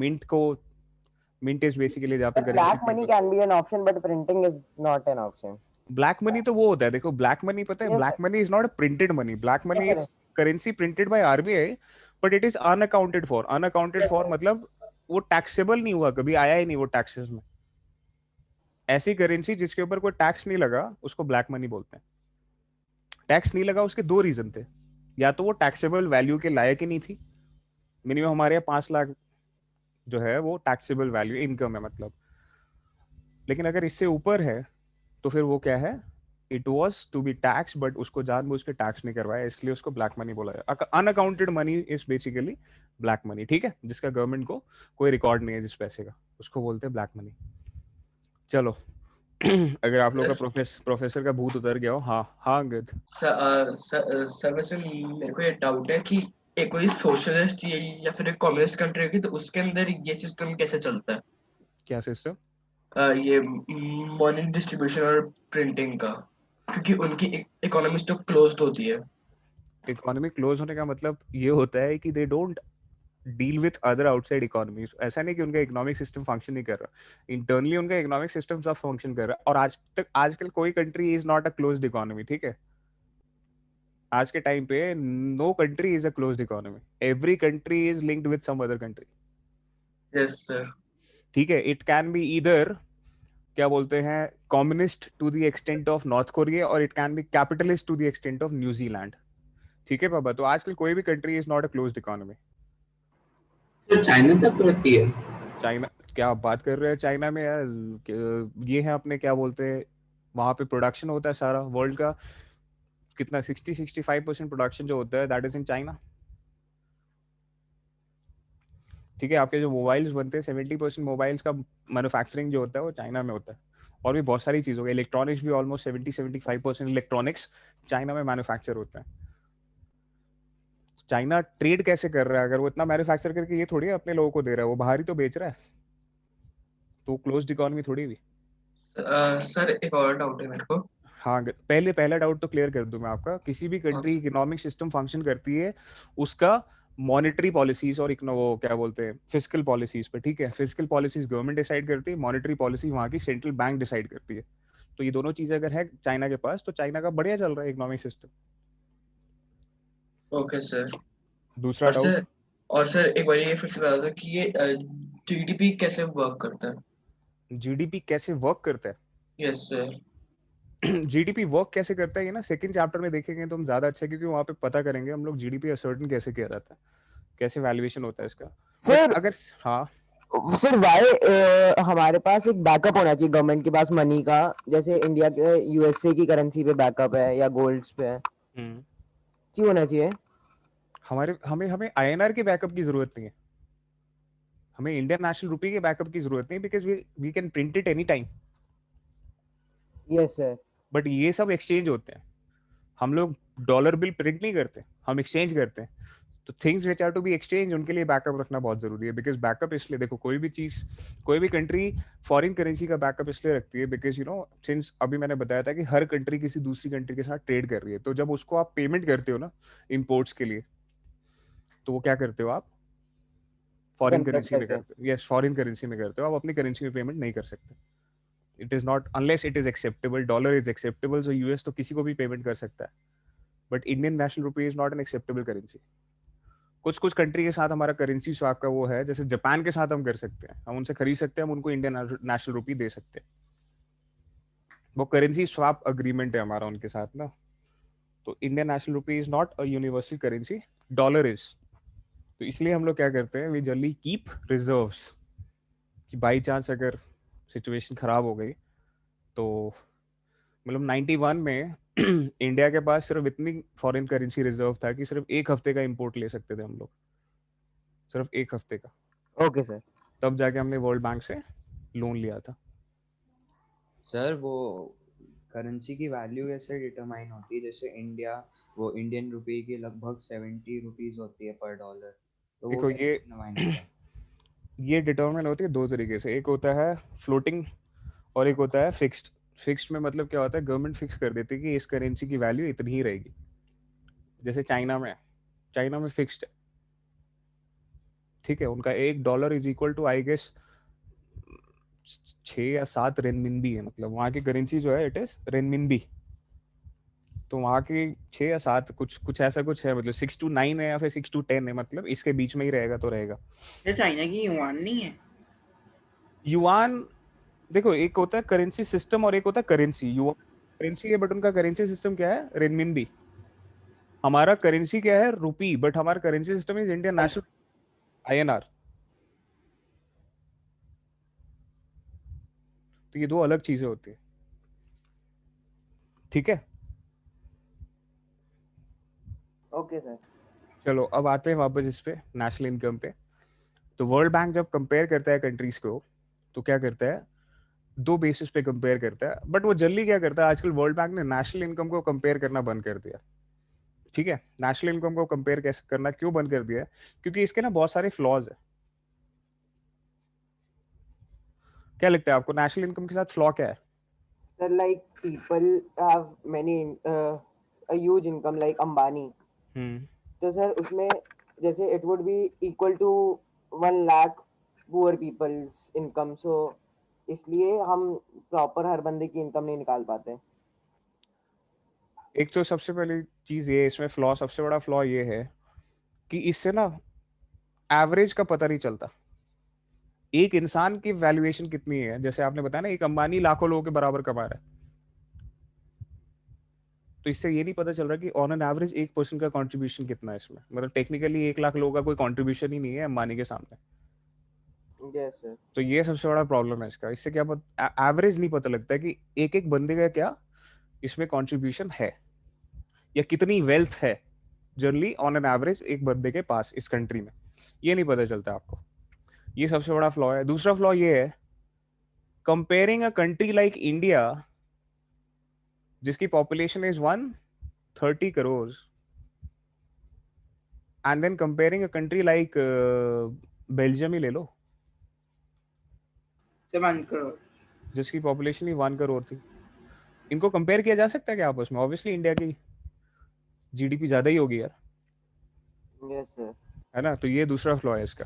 मिंट इज बेसिकली जहाँ पे But currency black print money होती can be an option, but printing is not an option. है। Black money तो वो होता है, देखो ब्लैक मनी पता है, Yes, black money is not a printed money, black money Yes, is sir. Currency printed by RBI, but it is unaccounted for. Unaccounted Yes, for sir. मतलब वो टैक्सेबल नहीं हुआ, कभी आया ही नहीं वो टैक्सेस में। ऐसी करेंसी जिसके ऊपर कोई टैक्स नहीं लगा उसको ब्लैक मनी बोलते हैं, टैक्स नहीं लगा उसके दो रीजन थे, या तो वो टैक्सेबल वैल्यू के लायक ही नहीं थी, मिनिमम हमारे यहाँ 5 लाख जो है वो टैक्सेबल वैल्यू इनकम है मतलब, लेकिन अगर इससे ऊपर है तो फिर वो क्या है, it was to be tax, but उसको जानबूझ के टैक्स नहीं करवाया, इसलिए उसको ब्लैक मनी बोला जाए। Unaccounted money is basically black money, ठीक है, जिसका गवर्नमेंट को कोई रिकॉर्ड नहीं है जिस पैसे का, उसको बोलते हैं ब्लैक मनी। चलो अगर आप लोग का प्रोफेसर का भूत उतर गया हो, हाँ हाँ अंगद। सर वैसे मेरे को ये डाउट है कि एक कोई सोशलिस्ट या फिर एक कम्युनिस्ट कंट्री होगी तो उसके अंदर ये सिस्टम कैसे चलता है? क्या सिस्टम? ये मनी डिस्ट्रीब्यूशन और प्रिंटिंग का, क्योंकि उनकी इकोनॉमी तो क्लोज्ड होती है। इकोनॉमी क्लोज होने का मतलब ये होता है कि they don't deal with other outside economies. ऐसा नहीं कि उनका इकोनॉमिक सिस्टम फंक्शन नहीं कर रहा, इंटरनली उनका इकोनॉमिक सिस्टम सब फंक्शन कर रहा है। और आजकल कोई country is not a closed economy, ठीक है, आज के टाइम पे no country is a closed economy, every country is linked with some other country. Yes sir. ठीक है, इट कैन बी ईदर क्या बोलते हैं communist to the extent of North Korea, और it can be capitalist to the extent of New Zealand. ठीक है बाबा, तो आजकल कोई भी country is not a closed economy. China तक रहती है। चाइना क्या आप बात कर रहे हैं, चाइना में यार ये है अपने क्या बोलते हैं, वहां पे प्रोडक्शन होता है सारा वर्ल्ड का, कितना 60-65% प्रोडक्शन जो होता है दैट इज इन चाइना। ठीक है, आपके जो मोबाइल्स बनते हैं 70% मोबाइल्स का मैन्युफैक्चरिंग जो होता है वो चाइना में होता है, और भी बहुत सारी चीज़ों का, इलेक्ट्रॉनिक्स भी ऑलमोस्ट 70-75% इलेक्ट्रॉनिक्स चाइना में मैन्युफैक्चर होता है। चाइना ट्रेड कैसे कर रहा है, अगर वो इतना मैन्युफैक्चर करके ये थोड़ी अपने लोगों को दे रहा है, वो बाहर ही तो बेच रहा है, तो क्लोज्ड इकोनॉमी थोड़ी हुई। सर एक और डाउट है मेरे को। हाँ, पहला डाउट तो क्लियर कर दूं मैं आपका, किसी भी कंट्री इकोनॉमिक सिस्टम फंक्शन करती है उसका मॉनेटरी पॉलिसीज और वो क्या बोलते हैं फिजिकल पॉलिसीज पे। ठीक है, फिजिकल पॉलिसीज गवर्नमेंट डिसाइड करती है, मॉनेटरी पॉलिसी वहाँ की सेंट्रल बैंक डिसाइड करती है। तो ये दोनों चीजें अगर है चाइना के पास, तो चाइना का बढ़िया चल रहा है इकोनॉमिक सिस्टम। Okay sir. दूसरा डाउट। और सर एक बार ये फिर से बता दो कि ये जीडीपी कैसे वर्क करता है? जीडीपी कैसे वर्क करता है? Yes sir. जीडीपी वर्क कैसे करता है ये ना सेकंड चैप्टर में देखेंगे तो हम ज्यादा अच्छा, क्योंकि वहाँ पे पता करेंगे हम लोग जीडीपी असर्टेन कैसे किया जाता है, कैसे वैल्यूएशन होता है इसका। सर अगर हाँ सर वाई हमारे पास एक बैकअप होना चाहिए गवर्नमेंट के पास मनी का, जैसे इंडिया के यूएसए की करेंसी पे बैकअप है या गोल्ड्स पे है, क्यों होना चाहिए? हमें हमें आईएनआर के बैकअप की जरूरत नहीं है, हमें इंडियन नेशनल रुपी के बैकअप की जरूरत नहीं, because we can print it any time. Yes sir. But ये सब एक्सचेंज होते हैं, हम लोग डॉलर बिल प्रिंट नहीं करते, हम एक्सचेंज करते हैं। तो things which are to be exchange उनके लिए बैकअप रखना बहुत जरूरी है, बिकॉज बैकअप इसलिए देखो, कोई भी चीज कोई भी कंट्री फॉरेन करेंसी का बैकअप इसलिए रखती है बिकॉज यू नो सिंस अभी मैंने बताया था कि हर कंट्री किसी दूसरी कंट्री के साथ ट्रेड कर रही है, तो जब उसको आप पेमेंट करते हो ना इम्पोर्ट्स के लिए, तो वो क्या करते हो आप फॉरेन करेंसी में करते हो। यस, फॉरेन करेंसी में करते हो, आप अपनी करेंसी में पेमेंट नहीं कर सकते। It is not unless it is acceptable, dollar is acceptable, so US तो किसी को भी पेमेंट कर सकता है, but Indian national rupee is not an acceptable currency. कुछ कुछ कंट्री के साथ हमारा करेंसी स्वैप का वो है, जैसे जापान के साथ हम कर सकते हैं, हम उनसे खरीद सकते हैं, हम उनको इंडियन नेशनल रुपी दे सकते हैं, वो करेंसी स्वैप अग्रीमेंट है हमारा उनके साथ ना। तो Indian national rupee is not a universal currency, dollar is. तो इसलिए हम लोग क्या करते हैं, वी जनरली कीप रिजर्व्स, कि बाई चांस अगर सिचुएशन खराब हो गई तो मतलब 91 में इंडिया के पास सिर्फ इतनी फॉरेन करेंसी रिजर्व था कि सिर्फ एक हफ्ते का इंपोर्ट ले सकते थे हम लोग, सिर्फ एक हफ्ते का। Okay sir. तब जाके हमने वर्ल्ड बैंक से लोन लिया था। सर वो करेंसी की वैल्यू कैसे डिटरमाइन होती है? जैसे इंडिया वो इंडियन रुपी की लगभग 70 रुपीज होती है पर डॉलर, तो वो देखो कैसे डिटरमाइन होता है? ये डिटरमाइन होती है दो तरीके से, एक होता है फ्लोटिंग और एक होता है फिक्स्ड। फिक्स्ड में मतलब क्या होता है, गवर्नमेंट फिक्स कर देती है कि इस करेंसी की वैल्यू इतनी ही रहेगी। जैसे चाइना में फिक्स्ड है, ठीक है, उनका $1 is equal to I guess 6 या 7 रेनमिनबी है, मतलब वहाँ की करेंसी जो है इट इज रेनमिनबी। तो वहाँ की 6 या 7 कुछ ऐसा कुछ है, मतलब 6 to 9 है या फिर 6 to 10 है, मतलब इसके बीच में ही रहेगा तो रहेगा। ये चाइना की युआन नहीं है? युआन देखो, एक होता है करेंसी सिस्टम और एक होता है करेंसी। युआन करेंसी है, बट उनका करेंसी सिस्टम क्या है? रेनमिनबी। हमारा करेंसी क्या है? रुपी, बट हमारा currency system is Indian national INR। तो ये दो अलग चीजें होती है, ठीक है? Okay sir. चलो अब आते हैं वापस इस पे, नेशनल इनकम पे। तो वर्ल्ड बैंक जब कंपेयर करता है कंट्रीज को, तो क्या करता है? दो बेसिस पे कंपेयर करता है, बट वो जल्दी क्या करता है, आजकल वर्ल्ड बैंक ने नेशनल इनकम को कंपेयर करना बंद कर दिया। ठीक है, नेशनल इनकम को कंपेयर कैसे करना क्यों बंद कर दिया है? क्योंकि इसके ना बहुत सारे फ्लॉज है। क्या लगता है आपको, नेशनल इनकम के साथ फ्लॉ क्या है? Sir, like people have many a huge income like Ambani. तो सर उसमें जैसे it would be equal to 1 lakh poor people's income. So इसलिए हम प्रॉपर हर बंदे की इनकम नहीं निकाल पाते। एक तो सबसे पहली चीज ये इसमें फ्लॉ, सबसे बड़ा फ्लॉ ये है कि इससे ना एवरेज का पता नहीं चलता। एक इंसान की वैल्यूएशन कितनी है, जैसे आपने बताया ना, एक अंबानी लाखों लोगों के बराबर कमा रहा है, तो इससे ये नहीं पता चल रहा कि ऑन एन एवरेज एक पर्सन का कंट्रीब्यूशन कितना है इसमें। मतलब टेक्निकली 1 लाख लोगों का कोई कंट्रीब्यूशन ही नहीं है अंबानी के सामने। Yes sir. तो ये सबसे बड़ा प्रॉब्लम है इसका। इससे क्या एवरेज नहीं पता लगता कि एक एक बंदे का क्या इसमें कंट्रीब्यूशन है, या कितनी वेल्थ है जनरली ऑन एन एवरेज एक बंदे के पास इस कंट्री में। ये नहीं पता चलता आपको। ये सबसे बड़ा फ्लॉ है। दूसरा फ्लॉ ये है, comparing a country like India जिसकी population is 130 crore, and then comparing a country like Belgium ही ले लो, 7 करोड़। जिसकी पॉपुलेशन ही 1 करोड़ थी। इनको कंपेयर किया जा सकता है क्या आपस में? ऑब्वियसली इंडिया की GDP ज्यादा ही होगी यार, यस सर। है ना? तो ये दूसरा फ्लॉ है इसका।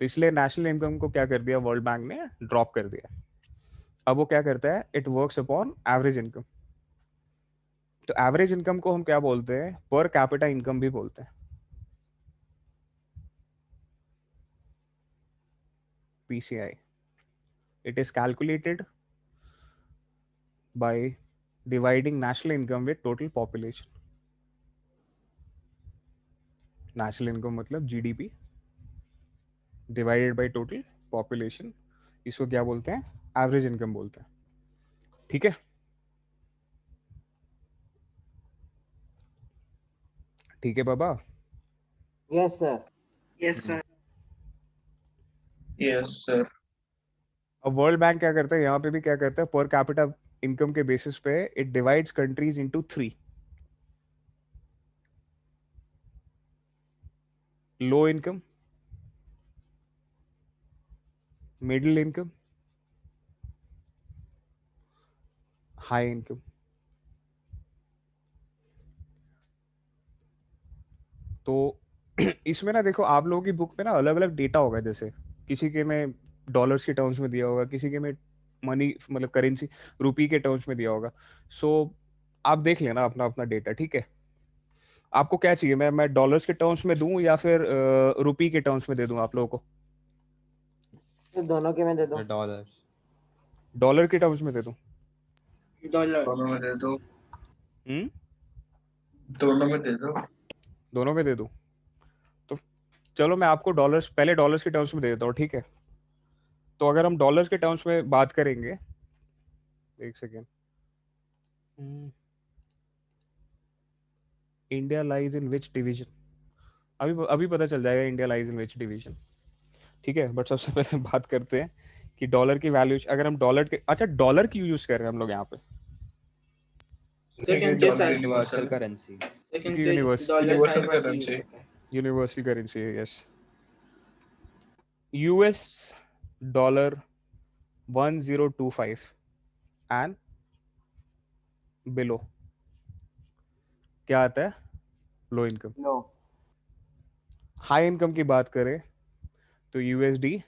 तो इसलिए नेशनल इनकम को क्या कर दिया वर्ल्ड बैंक ने? ड्रॉप कर दिया। अब वो क्या करता है? It works upon average income. तो एवरेज इनकम को हम क्या बोलते हैं? पर कैपिटा इनकम भी बोलते हैं, PCI। It is calculated by dividing national income with total population। National income मतलब GDP divided by total population. इसको क्या बोलते हैं? एवरेज इनकम बोलते हैं, ठीक है? ठीक है बाबा। Yes sir. Yes sir. Yes sir. अब वर्ल्ड बैंक क्या करता है, यहाँ पे भी क्या करता है? पर कैपिटा इनकम के बेसिस पे it divides countries into 3: low income, middle income, high income. तो इसमें ना देखो, आप लोगों की बुक में ना अलग अलग डेटा होगा। जैसे किसी के में डॉलर्स के टर्म्स में दिया होगा, किसी के में मनी मतलब करेंसी रुपी के टर्म्स में दिया होगा। सो आप देख लेना अपना अपना डेटा, ठीक है? आपको क्या चाहिए, मैं डॉलर्स के टर्म्स में दूं या फिर रुपी के टर्म्स में दे दूं आप लोगों को? तो दोनों के में दे दो। डॉलर्स। डॉलर के टर्म्स में दे दूं? डॉलर। दोनों में दे दो। हम्म, दोनों में दे दो। दोनों में दे दूं? तो चलो मैं आपको डॉलर्स, पहले डॉलर्स के टर्म्स में दे देता हूँ, ठीक है? तो अगर हम डॉलर्स के टर्म्स में बात करेंगे, एक second. India lies in which division? अभी अभी पता चल जाएगा India lies in which division, ठीक है? बट सबसे पहले बात करते हैं कि डॉलर की वैल्यू, अगर हम डॉलर के, अच्छा डॉलर की यूज कर रहे हैं हम लोग यहाँ पे सेकंड डॉलर जैसा यूनिवर्सल करेंसी। सेकंड क्योंकि डॉलर यूनिवर्सल साइड वैसे यूज करेंसी। होता है। यूनिवर्सल करेंसी है, yes. US dollar 1025 and below क्या आता है? Low income. Low. High income की बात करें तो USD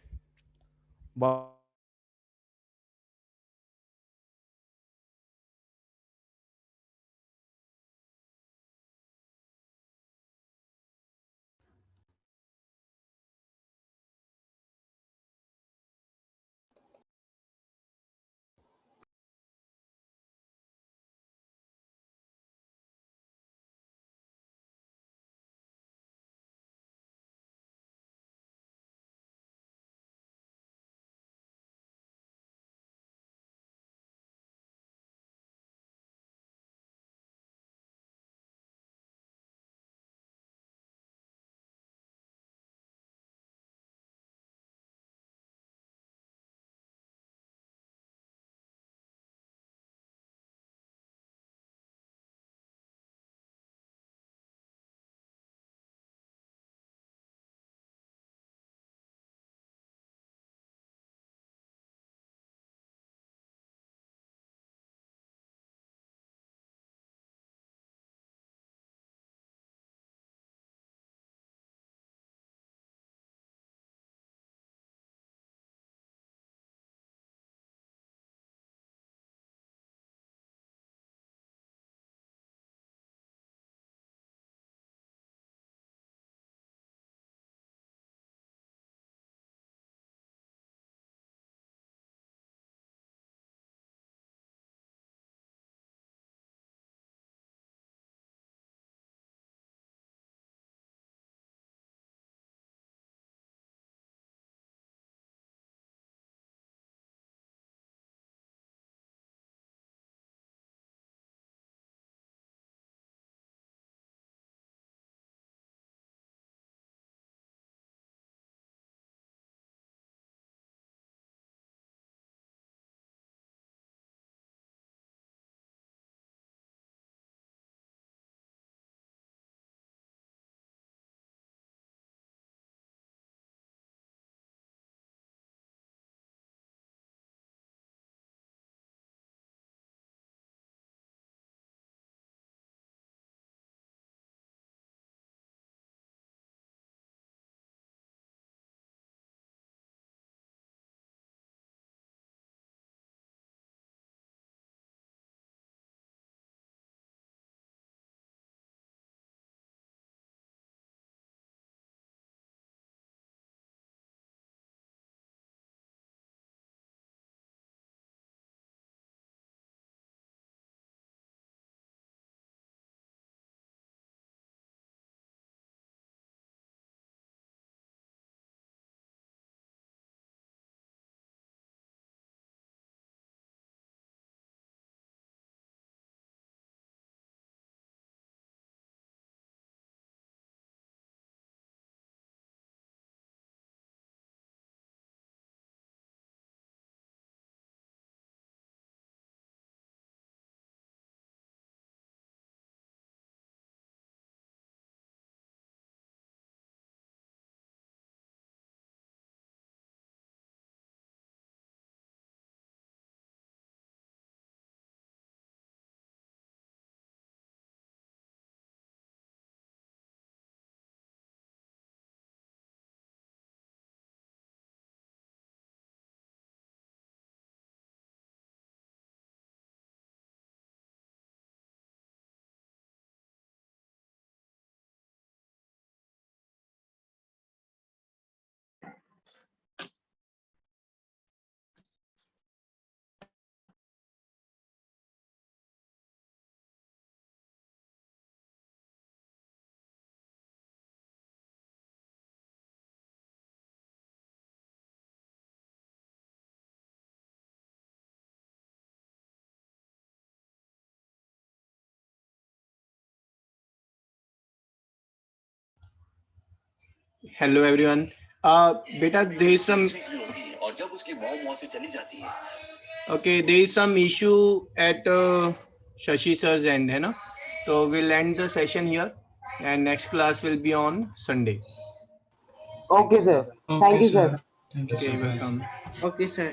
Hello everyone. Beta, there is some. Okay, there is some issue at Shashi sir's end, है ना? So we'll end the session here, and next class will be on Sunday. Okay, sir. Thank you, sir. Thank you, Okay, sir. welcome. Okay, sir.